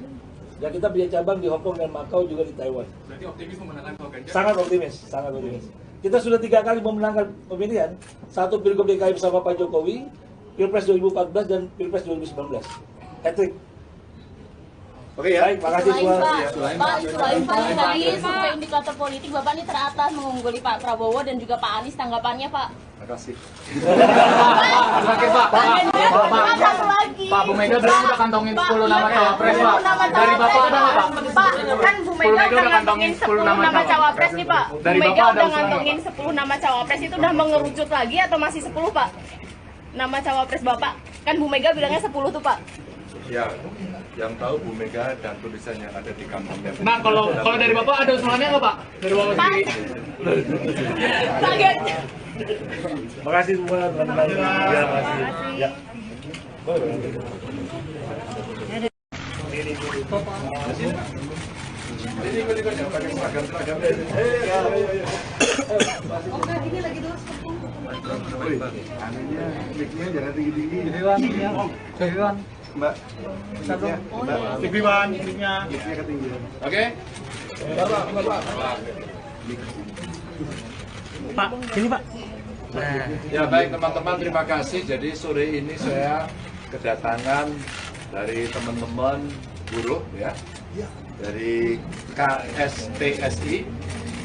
Dan kita punya cabang di Hong Kong dan Macau juga di Taiwan. Berarti optimis memenangkan Pak Ganjar? Sangat optimis, sangat optimis. Kita sudah 3 kali memenangkan pemilihan. 1 Pilgub DKI bersama Pak Jokowi, Pilpres 2014 dan Pilpres 2019. Hat-trick. Oke ya. Baik, makasih semua. Pak, selain Pak dari survei indikator politik Bapak ini teratas mengungguli Pak Prabowo dan juga Pak Anies, tanggapannya Pak? Terima kasih. terakhir Pak? Satu lagi. Pak, Bu Mega bilang udah kantongin 10 nama cawapres Pak. Dari Bapak ada nggak Pak? Pak, kan Bu Mega udah ngantongin 10 nama cawapres nih Pak. Bu Dari Mega Bapak ada udah usulan ngantongin 10 nama cawapres, itu udah mengerucut lagi atau masih 10 Pak? Nama cawapres Bapak, kan Bu Mega bilangnya 10 tuh Pak. Ya, yang tahu Bu Mega dan tulisan yang ada di kantongnya. Nah, kalau dari Bapak ada usulannya nggak Pak? Dari Bapak Pak, sendiri? kaget. Makasih semua teman-teman. Ya, makasih. Ya. Ini ikut ya, pakai seragam. Oh enggak, ini lagi dulu sepuluh. Anunya, mic-nya jangan tinggi-tinggi. Mbak, mic-nya ketinggian. Oke? Pak, sini Pak. Ya baik teman-teman, terima kasih. Jadi sore ini saya kedatangan dari teman-teman buruh ya, dari KSPSI,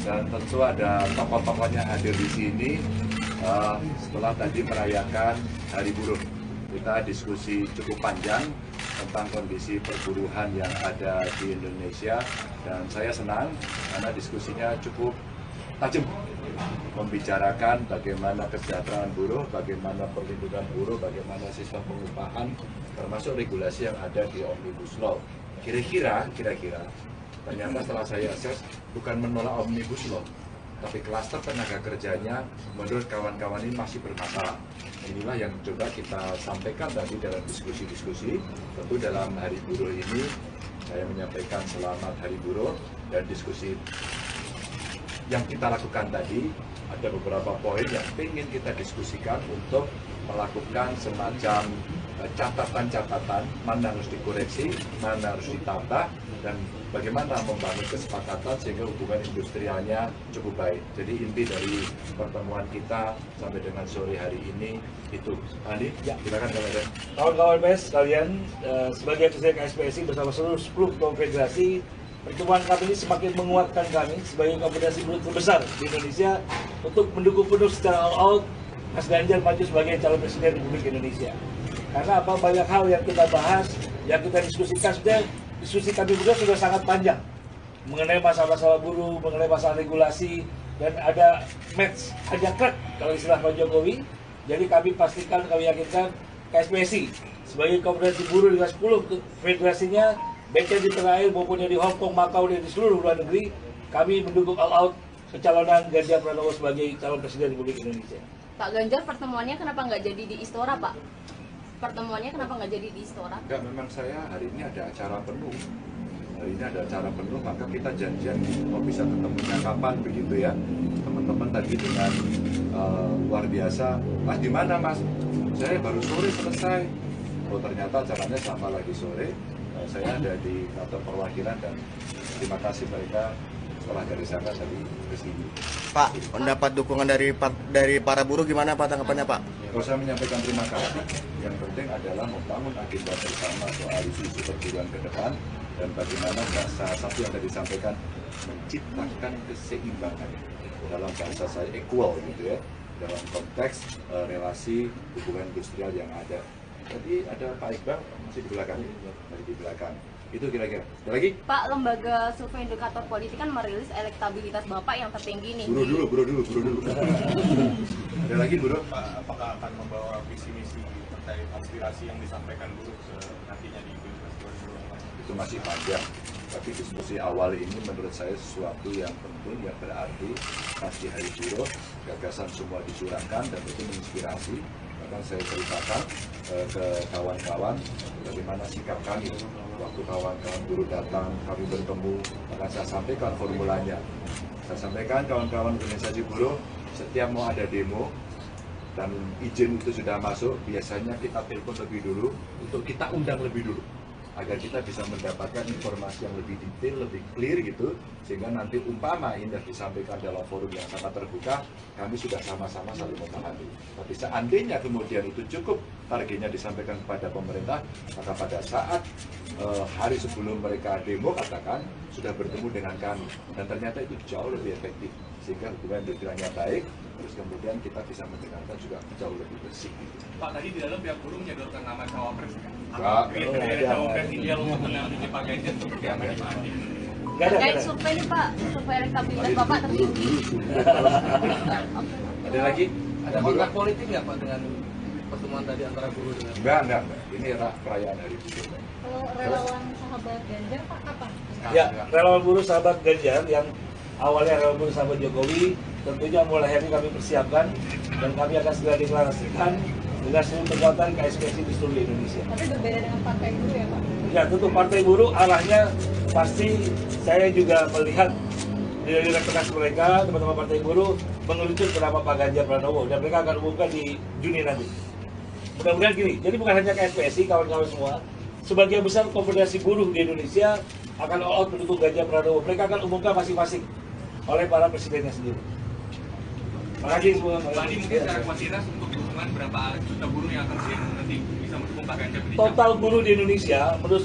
dan tentu ada tokoh-tokohnya hadir di sini. Setelah tadi merayakan Hari Buruh, kita diskusi cukup panjang tentang kondisi perburuhan yang ada di Indonesia, dan saya senang karena diskusinya cukup tajam, membicarakan bagaimana kesejahteraan buruh, bagaimana perlindungan buruh, bagaimana sistem pengupahan, termasuk regulasi yang ada di Omnibus Law. Kira-kira, ternyata setelah saya akses, bukan menolak Omnibus Law, tapi klaster tenaga kerjanya menurut kawan-kawan ini masih bermasalah. Inilah yang coba kita sampaikan tadi dalam diskusi-diskusi. Tentu dalam Hari Buruh ini, saya menyampaikan selamat Hari Buruh, dan diskusi yang kita lakukan tadi, ada beberapa poin yang ingin kita diskusikan untuk melakukan semacam catatan-catatan, mana harus dikoreksi, mana harus ditambah, dan bagaimana membangun kesepakatan sehingga hubungan industrialnya cukup baik. Jadi inti dari pertemuan kita sampai dengan sore hari ini itu. Andi, ya, silakan kalau ada. Kawan-kawan PS sekalian, sebagai presiden KSPSI bersama seluruh 10 konfederasi, pertemuan kami ini semakin menguatkan kami sebagai konfederasi buruh terbesar di Indonesia untuk mendukung penuh secara all out Mas Ganjar maju sebagai calon presiden Republik Indonesia. Karena apa, banyak hal yang kita bahas, yang kita diskusikan, sebenarnya diskusi kami berdua sudah sangat panjang mengenai masalah-masalah buruh, mengenai masalah regulasi, dan ada match, ada crack kalau istilah Pak Jokowi. Jadi kami pastikan, kami yakinkan KSPSI sebagai konfederasi buruh dengan 10 federasinya, baik yang di tanah air maupun yang di Hong Kong, Makau, dan di seluruh luar negeri, kami mendukung all out pencalonan Ganjar Pranowo sebagai calon presiden Republik Indonesia. Pak Ganjar, pertemuannya kenapa nggak jadi di Istora, Pak? Pertemuannya kenapa nggak jadi di Istora? Enggak, memang saya hari ini ada acara penuh. Hari ini ada acara penuh, maka kita janjian mau bisa ketemunya kapan begitu ya. Teman-teman tadi dengan luar biasa, Mas di mana Mas? Saya baru sore selesai. Oh ternyata acaranya sama lagi sore. Saya ada di kantor perwakilan dan terima kasih mereka setelah dari sana tadi ke sini. Pak, mendapat dukungan dari para buruh gimana Pak tanggapannya Pak? Kalau saya menyampaikan terima kasih, yang penting adalah membangun agenda bersama soal isu-isu perjuangan ke depan dan bagaimana bahasa satu yang tadi disampaikan menciptakan keseimbangan dalam bahasa saya equal gitu ya dalam konteks relasi hubungan industrial yang ada. Jadi ada Pak Iqbal masih di belakang, masih di belakang. Itu kira-kira. Ada lagi? Pak, lembaga survei indikator politik kan merilis elektabilitas Bapak yang tertinggi nih. Buru dulu. Ada lagi, Bro? Pak, apakah akan membawa visi misi terkait aspirasi yang disampaikan buruh nantinya di Pilpres 2024? Itu masih panjang. Tapi diskusi awal ini menurut saya sesuatu yang penting, yang berarti pasti hari buruh, gagasan semua dicurahkan dan itu menginspirasi. Bahkan saya ceritakan ke kawan-kawan bagaimana sikap kami. Waktu kawan-kawan buruh datang, kami bertemu, maka saya sampaikan formulanya. Saya sampaikan kawan-kawan organisasi buruh, setiap mau ada demo dan izin itu sudah masuk, biasanya kita telepon lebih dulu untuk kita undang lebih dulu agar kita bisa mendapatkan informasi yang lebih detail, lebih clear gitu, sehingga nanti umpama indah disampaikan dalam forum yang sangat terbuka, kami sudah sama-sama saling memahami. Tapi seandainya kemudian itu cukup targetnya disampaikan kepada pemerintah, maka pada saat hari sebelum mereka demo katakan sudah bertemu dengan kami, dan ternyata itu jauh lebih efektif, sehingga hubungan industrialnya baik, terus kemudian kita bisa mendengarkan juga jauh lebih bersih. Pak, tadi di dalam pihak buruh menyodorkan nama cawapres. Kriteria cawapres ideal untuk mendampingi Pak Ganjar seperti apa ya Pak? Terkait survei nih Pak, survei elektabilitas Bapak tertinggi. Ada lagi? Ada kontrak politik nggak Pak dengan pertemuan tadi antara buruh dengan? Enggak. Ini perayaan hari buruh. Kalau relawan sahabat Ganjar Pak apa? Ya, relawan buruh sahabat Ganjar yang awalnya relawan buruh sahabat Jokowi, tentunya mulai hari ini kami persiapkan dan kami akan segera deklarasikan dengan seluruh kekuatan KSPSI di seluruh Indonesia. Tapi berbeda dengan partai buruh ya Pak? Ya, tentu partai buruh arahnya pasti saya juga melihat dari rekenas mereka, teman-teman partai buruh mengerucut ke nama Pak Ganjar Pranowo dan mereka akan umumkan di Juni nanti. Mudah-mudahan gini, jadi bukan hanya KSPSI, kawan-kawan semua, sebagian besar konfederasi buruh di Indonesia akan all out mendukung Ganjar Pranowo. Mereka akan umumkan masing-masing oleh para presidennya sendiri. Terima kasih semua. Tadi mungkin secara kuantitas untuk dukungan berapa juta buruh yang akan nanti bisa mendukung Pak Ganjar? Total buruh di Indonesia, menurut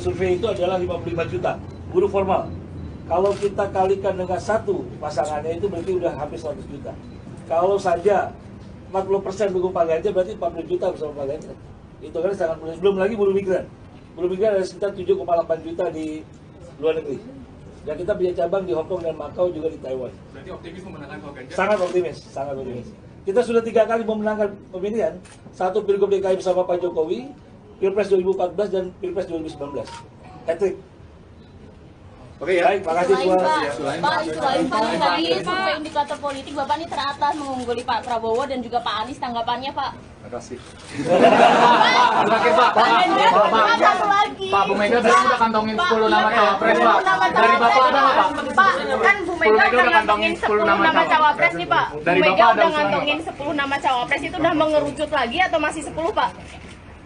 survei itu adalah 55 juta buruh formal. Kalau kita kalikan dengan satu pasangannya itu berarti udah hampir 100 juta. Kalau saja 40% dukung Pak Ganjar berarti 40 juta bersama Pak Ganjar. Itu kan sangat mudah. Belum lagi buruh migran. Buruh migran ada sekitar 7,8 juta di luar negeri. Dan kita punya cabang di Hong Kong dan Makau juga di Taiwan. Berarti optimis memenangkan Pak Ganjar? Sangat optimis, sangat optimis. Kita sudah 3 kali memenangkan pemilihan. 1 Pilgub DKI bersama Pak Jokowi, Pilpres 2014 dan Pilpres 2019. Hat-trick. Oke ya. Baik, makasih semua. Selain Pak, tadi survei indikator politik Bapak ini teratas mengungguli Pak Prabowo dan juga Pak Anies, tanggapannya Pak? Terima kasih. Pak Ganjar, satu lagi. Pak, Bu Mega bilang udah kantongin 10 nama cawapres Pak. Dari Bapak ada nggak Pak? Pak, kan Bu Mega udah ngantongin 10 nama cawapres nih Pak. Bu Dari Mega Bapak ada udah usulan ngantongin 10 nama cawapres, itu udah mengerucut lagi atau masih 10 Pak?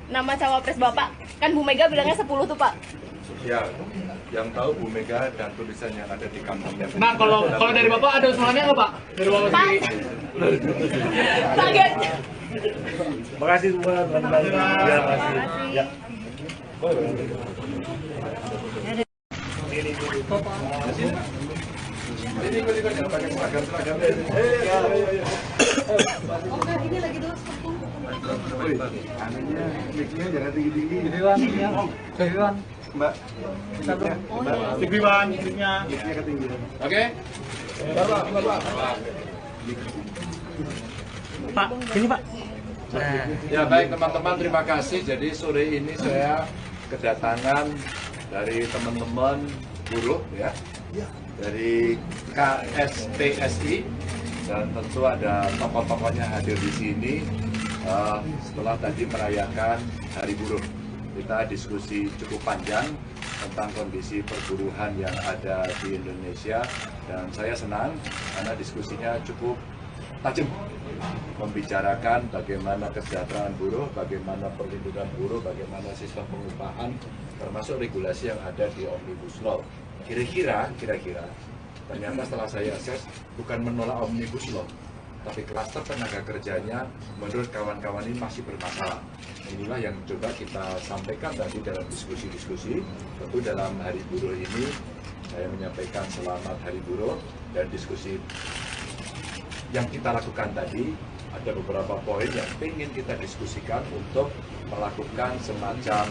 Nama cawapres Bapak, kan Bu Mega bilangnya 10 tuh Pak. Ya, yang tahu Bu Mega dan tulisan yang ada di kantongnya. Nah, kalau dari Bapak ada usulannya nggak Pak? Dari Bapak Pak, sendiri? Pak Ganjar. Makasih semua teman-teman. Ya, makasih. Ya. Ini pakai seragam. Oke, ini lagi dulu seperti Anunya, mic-nya jangan tinggi-tinggi. Mbak. Tinggi Bang, mic-nya. Mic-nya ketinggian. Oke. Pak, sini Pak. Ya baik teman-teman, terima kasih. Jadi sore ini saya kedatangan dari teman-teman buruh ya, dari KSPSI, dan tentu ada tokoh-tokohnya hadir di sini. Setelah tadi merayakan Hari Buruh, kita diskusi cukup panjang tentang kondisi perburuhan yang ada di Indonesia, dan saya senang karena diskusinya cukup tajam, membicarakan bagaimana kesejahteraan buruh, bagaimana perlindungan buruh, bagaimana sistem pengupahan, termasuk regulasi yang ada di Omnibus Law. Kira-kira ternyata setelah saya akses bukan menolak Omnibus Law, tapi klaster tenaga kerjanya menurut kawan-kawan ini masih bermasalah. Inilah yang coba kita sampaikan tadi dalam diskusi-diskusi. Tentu dalam Hari Buruh ini saya menyampaikan selamat Hari Buruh, dan diskusi yang kita lakukan tadi ada beberapa poin yang ingin kita diskusikan untuk melakukan semacam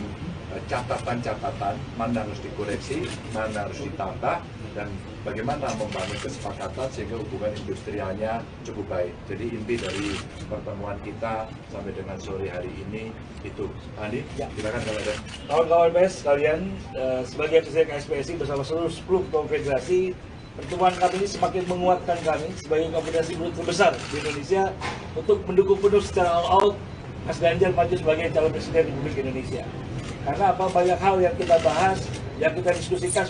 catatan-catatan, mana harus dikoreksi, mana harus ditambah, dan bagaimana membangun kesepakatan sehingga hubungan industrialnya cukup baik. Jadi inti dari pertemuan kita sampai dengan sore hari ini itu. Andi, silakan kalau ada. Kawan-kawan PS sekalian, sebagai presiden KSPSI bersama seluruh 10 ketua federasi, pertemuan kami ini semakin menguatkan kami sebagai konfederasi buruh terbesar di Indonesia untuk mendukung penuh secara all out Mas Ganjar maju sebagai calon presiden Republik Indonesia. Karena apa, banyak hal yang kita bahas, yang kita diskusikan,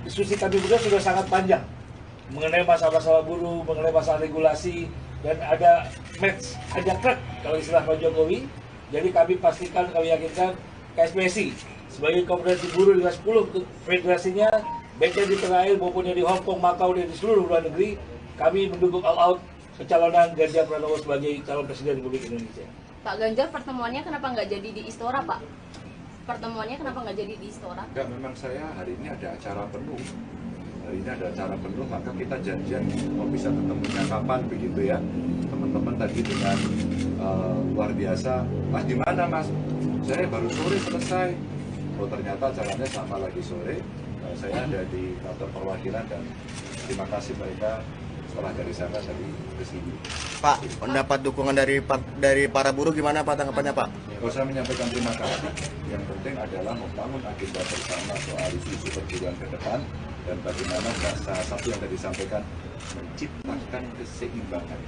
diskusi kami berdua sudah sangat panjang mengenai masalah-masalah buruh, mengenai masalah regulasi, dan ada match, ada crack kalau istilah Pak Jokowi. Jadi kami pastikan, kami yakinkan KSPSI sebagai konfederasi buruh dengan 10 federasinya, baiknya di tanah air maupun di Hong Kong, Makau, dan di seluruh luar negeri, kami mendukung all out pencalonan Ganjar Pranowo sebagai calon presiden Republik Indonesia. Pak Ganjar, pertemuannya kenapa nggak jadi di Istora, Pak? Pertemuannya kenapa nggak jadi di Istora? Enggak, memang saya hari ini ada acara penuh. Hari ini ada acara penuh, maka kita janjian mau bisa ketemunya kapan begitu ya. Teman-teman tadi dengan luar biasa, Mas di mana Mas? Saya baru sore selesai. Oh ternyata acaranya sama lagi sore. Saya ada di kantor perwakilan, dan terima kasih mereka setelah dari sana tadi ke sini. Pak, pendapat dukungan dari para buruh gimana Pak tanggapannya Pak? Kalau saya menyampaikan terima kasih, yang penting adalah membangun agenda bersama soal isu perburuhan ke depan, dan bagaimana bahasa satu yang tadi disampaikan, menciptakan keseimbangan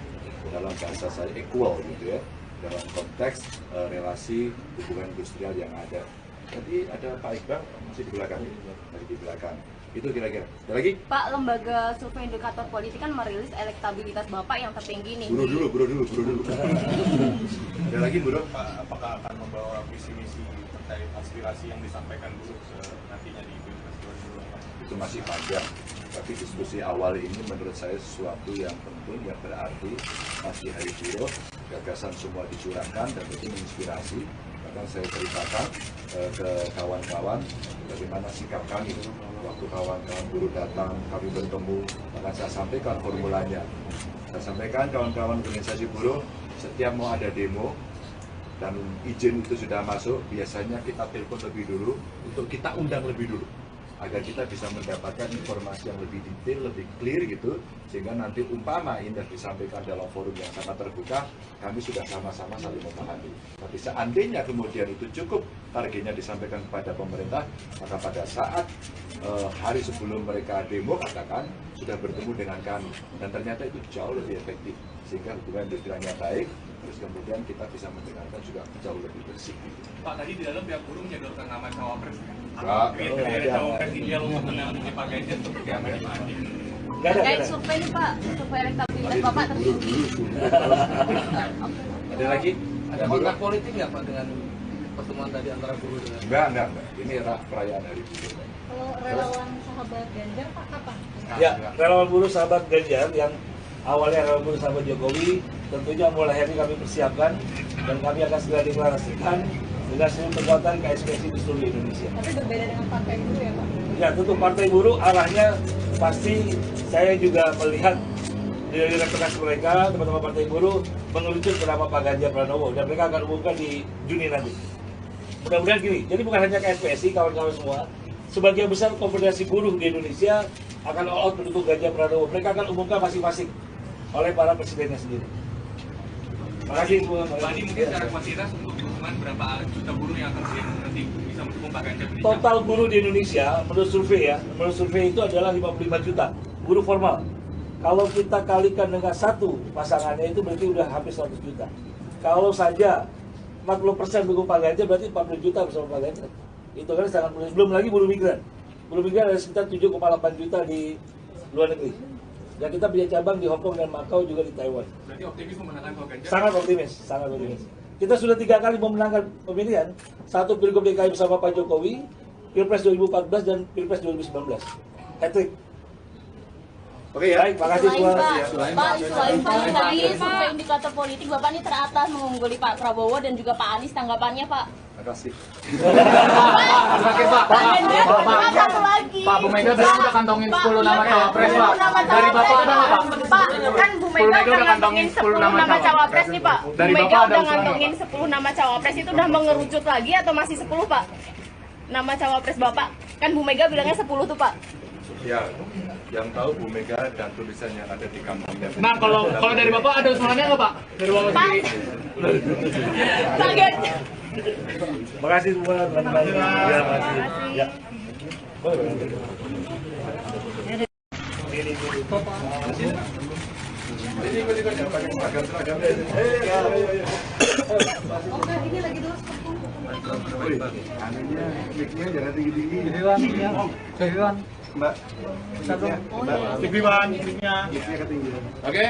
dalam bahasa saya equal gitu ya, dalam konteks relasi hubungan industrial yang ada. Jadi ada Pak Iqbal masih di belakang, itu kira-kira. Ada lagi? Pak, lembaga survei indikator politik kan merilis elektabilitas Bapak yang tertinggi nih. Buru dulu. Ada lagi Bro? Pak, apakah akan membawa visi misi terkait aspirasi yang disampaikan buruh nantinya di Pilpres 2024? Itu masih panjang, tapi diskusi awal ini menurut saya sesuatu yang penting, yang berarti. Pasti Hari Buruh, gagasan semua dicurahkan dan itu menginspirasi. Bahkan saya ceritakan ke kawan-kawan bagaimana sikap kami waktu kawan-kawan buruh datang, kami bertemu, bahkan saya sampaikan formulanya. Saya sampaikan kawan-kawan organisasi buruh, setiap mau ada demo dan izin itu sudah masuk, biasanya kita telepon lebih dulu untuk kita undang lebih dulu, agar kita bisa mendapatkan informasi yang lebih detail, lebih clear gitu, sehingga nanti umpama ini disampaikan dalam forum yang sangat terbuka, kami sudah sama-sama saling memahami. Tapi seandainya kemudian itu cukup targetnya disampaikan kepada pemerintah, maka pada saat hari sebelum mereka demo katakan sudah bertemu dengan kami, dan ternyata itu jauh lebih efektif, sehingga hubungan industrialnya baik, terus kemudian kita bisa mendengarkan juga jauh lebih bersih. Pak, tadi di dalam pihak buruh menyodorkan nama cawapres. Kriteria cawapres ideal untuk mendampingi Pak Ganjar seperti apa nih Pak Andi? Terkait survei nih Pak, survei elektabilitas Bapak tertinggi. Ada lagi? Ada kontrak politik nggak Pak dengan pertemuan tadi antara buruh dengan? Enggak. Ini perayaan Hari Buruh. Kalau relawan sahabat Ganjar Pak kapan? Ya, relawan buruh sahabat Ganjar yang awalnya relawan buruh sahabat Jokowi, tentunya mulai hari ini kami persiapkan, dan kami akan segera deklarasikan dengan seluruh kekuatan KSPSI di seluruh Indonesia. Tapi berbeda dengan partai buruh ya Pak? Ya, tentu partai buruh arahnya pasti saya juga melihat dari rekomendasi mereka, teman-teman partai buruh mengerucut ke nama Pak Ganjar Pranowo, dan mereka akan umumkan di Juni nanti. Mudah-mudahan gini, jadi bukan hanya KSPSI, kawan-kawan semua, sebagian besar konfederasi buruh di Indonesia akan all out mendukung Ganjar Pranowo. Mereka akan umumkan masing-masing oleh para presidennya sendiri. Makasih semua. Pak Adi, mungkin secara kuantitas untuk dukungan berapa juta buruh yang akan nanti bisa mendukung Pak Ganjar? Total buruh di Indonesia menurut survei itu adalah 55 juta buruh formal. Kalau kita kalikan dengan satu pasangannya itu berarti udah hampir 100 juta. Kalau saja 40% dukung Pak Ganjar berarti 40 juta bersama Pak Ganjar. Itu kan sangat mudah. Belum lagi buruh migran. Buruh migran ada sekitar 7,8 juta di luar negeri. Dan kita punya cabang di Hong Kong dan Macau juga di Taiwan. Berarti optimis memenangkan Pak Ganjar? Sangat optimis, sangat optimis. Kita sudah 3 kali memenangkan pemilihan. 1 Pilgub DKI bersama Pak Jokowi, Pilpres 2014 dan Pilpres 2019. Hat-trick. Oke ya. Baik, makasih semua. Selain Pak, tadi survei indikator politik Bapak ini teratas mengungguli Pak Prabowo dan juga Pak Anies, tanggapannya Pak? Terima kasih. Terakhir Pak. Satu lagi. Pak, Bu Mega bilang udah kantongin 10 nama cawapres Pak. Dari Bapak ada nggak Pak? Pak, kan Bu Mega udah ngantongin 10 nama cawapres nih Pak. Bu Dari Mega Bapak ada udah usulan ngantongin 10 nama cawapres, itu udah mengerucut lagi atau masih 10 Pak? Nama cawapres Bapak, kan Bu Mega bilangnya 10 tuh Pak. Ya, yang tahu Bu Mega dan tulisan yang ada di kampungnya. Nah, kalau dari Bapak ada usulannya nggak Pak? Dari Bapak Pak, sendiri. Pak Ganjar. Makasih semua. Ya, makasih. Ya. Oke, ini lagi dulu. Anunya, mic-nya jangan tinggi-tinggi. Mbak, mic-nya ketinggian. Oke.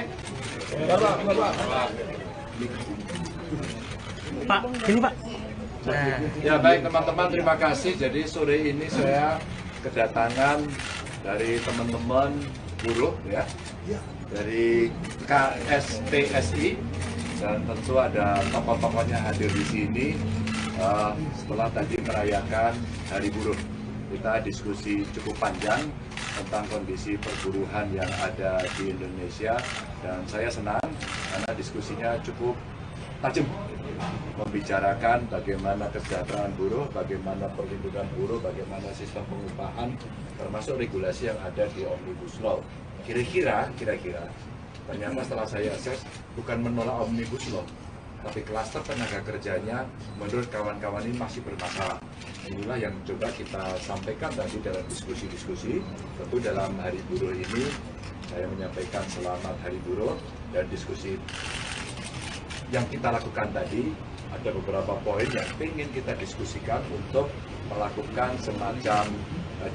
Pak, sini Pak. Ya baik teman-teman, terima kasih. Jadi sore ini saya kedatangan dari teman-teman buruh ya, dari KSTSI, dan tentu ada tokoh-tokohnya hadir di sini. Setelah tadi merayakan Hari Buruh, kita diskusi cukup panjang tentang kondisi perburuhan yang ada di Indonesia, dan saya senang karena diskusinya cukup tajam, membicarakan bagaimana kesejahteraan buruh, bagaimana perlindungan buruh, bagaimana sistem pengupahan, termasuk regulasi yang ada di Omnibus Law. Kira-kira, ternyata setelah saya akses, bukan menolak Omnibus Law, tapi klaster tenaga kerjanya menurut kawan-kawan ini masih bermasalah. Inilah yang coba kita sampaikan tadi dalam diskusi-diskusi. Tentu dalam Hari Buruh ini, saya menyampaikan selamat Hari Buruh, dan diskusi yang kita lakukan tadi, ada beberapa poin yang ingin kita diskusikan untuk melakukan semacam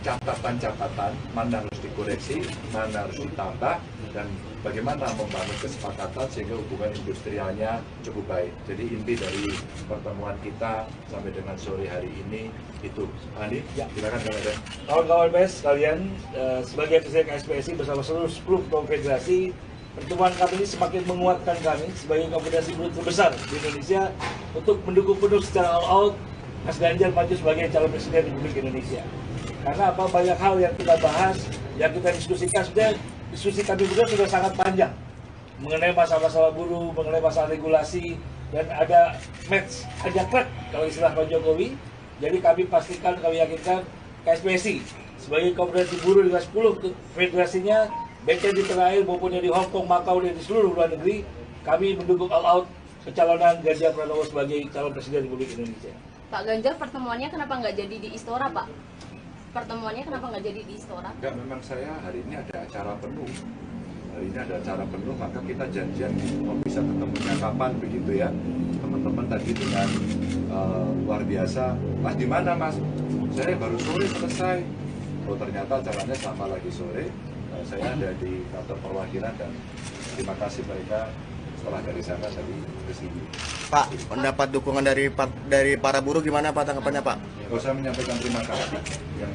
catatan-catatan, mana harus dikoreksi, mana harus ditambah, dan bagaimana membangun kesepakatan sehingga hubungan industrialnya cukup baik. Jadi inti dari pertemuan kita sampai dengan sore hari ini itu. Andi, ya, silakan Kang Ade. Kawan-kawan PS sekalian, sebagai presiden KSPSI bersama seluruh 10 konfederasi, pertemuan kami ini semakin menguatkan kami sebagai konfederasi buruh terbesar di Indonesia untuk mendukung penuh secara all out Mas Ganjar maju sebagai calon presiden Republik Indonesia. Karena apa, banyak hal yang kita bahas, yang kita diskusikan, diskusi kami berdua sudah sangat panjang mengenai masalah-masalah buruh, mengenai masalah regulasi, dan ada match, ada track kalau istilah Pak Jokowi. Jadi kami pastikan, kami yakinkan KSPSI sebagai konfederasi buruh dengan 10 federasinya, baik yang di tanah air maupun yang di Hong Kong, Macau, dan di seluruh luar negeri, kami mendukung all out pencalonan Ganjar Pranowo sebagai calon presiden Republik Indonesia. Pak Ganjar, pertemuannya kenapa nggak jadi di Istora Pak? Pertemuannya kenapa nggak jadi di Istora? Enggak, memang saya hari ini ada acara penuh. Hari ini ada acara penuh, maka kita janjian mau bisa ketemunya kapan begitu ya. Teman-teman tadi dengan luar biasa, Mas di mana Mas? Saya baru sore selesai. Oh ternyata acaranya sama lagi sore. Saya ada di kantor perwakilan, dan terima kasih mereka setelah dari sana tadi ke sini. Pak, mendapat dukungan dari para buruh gimana Pak, tanggapannya Pak? Saya menyampaikan terima kasih yang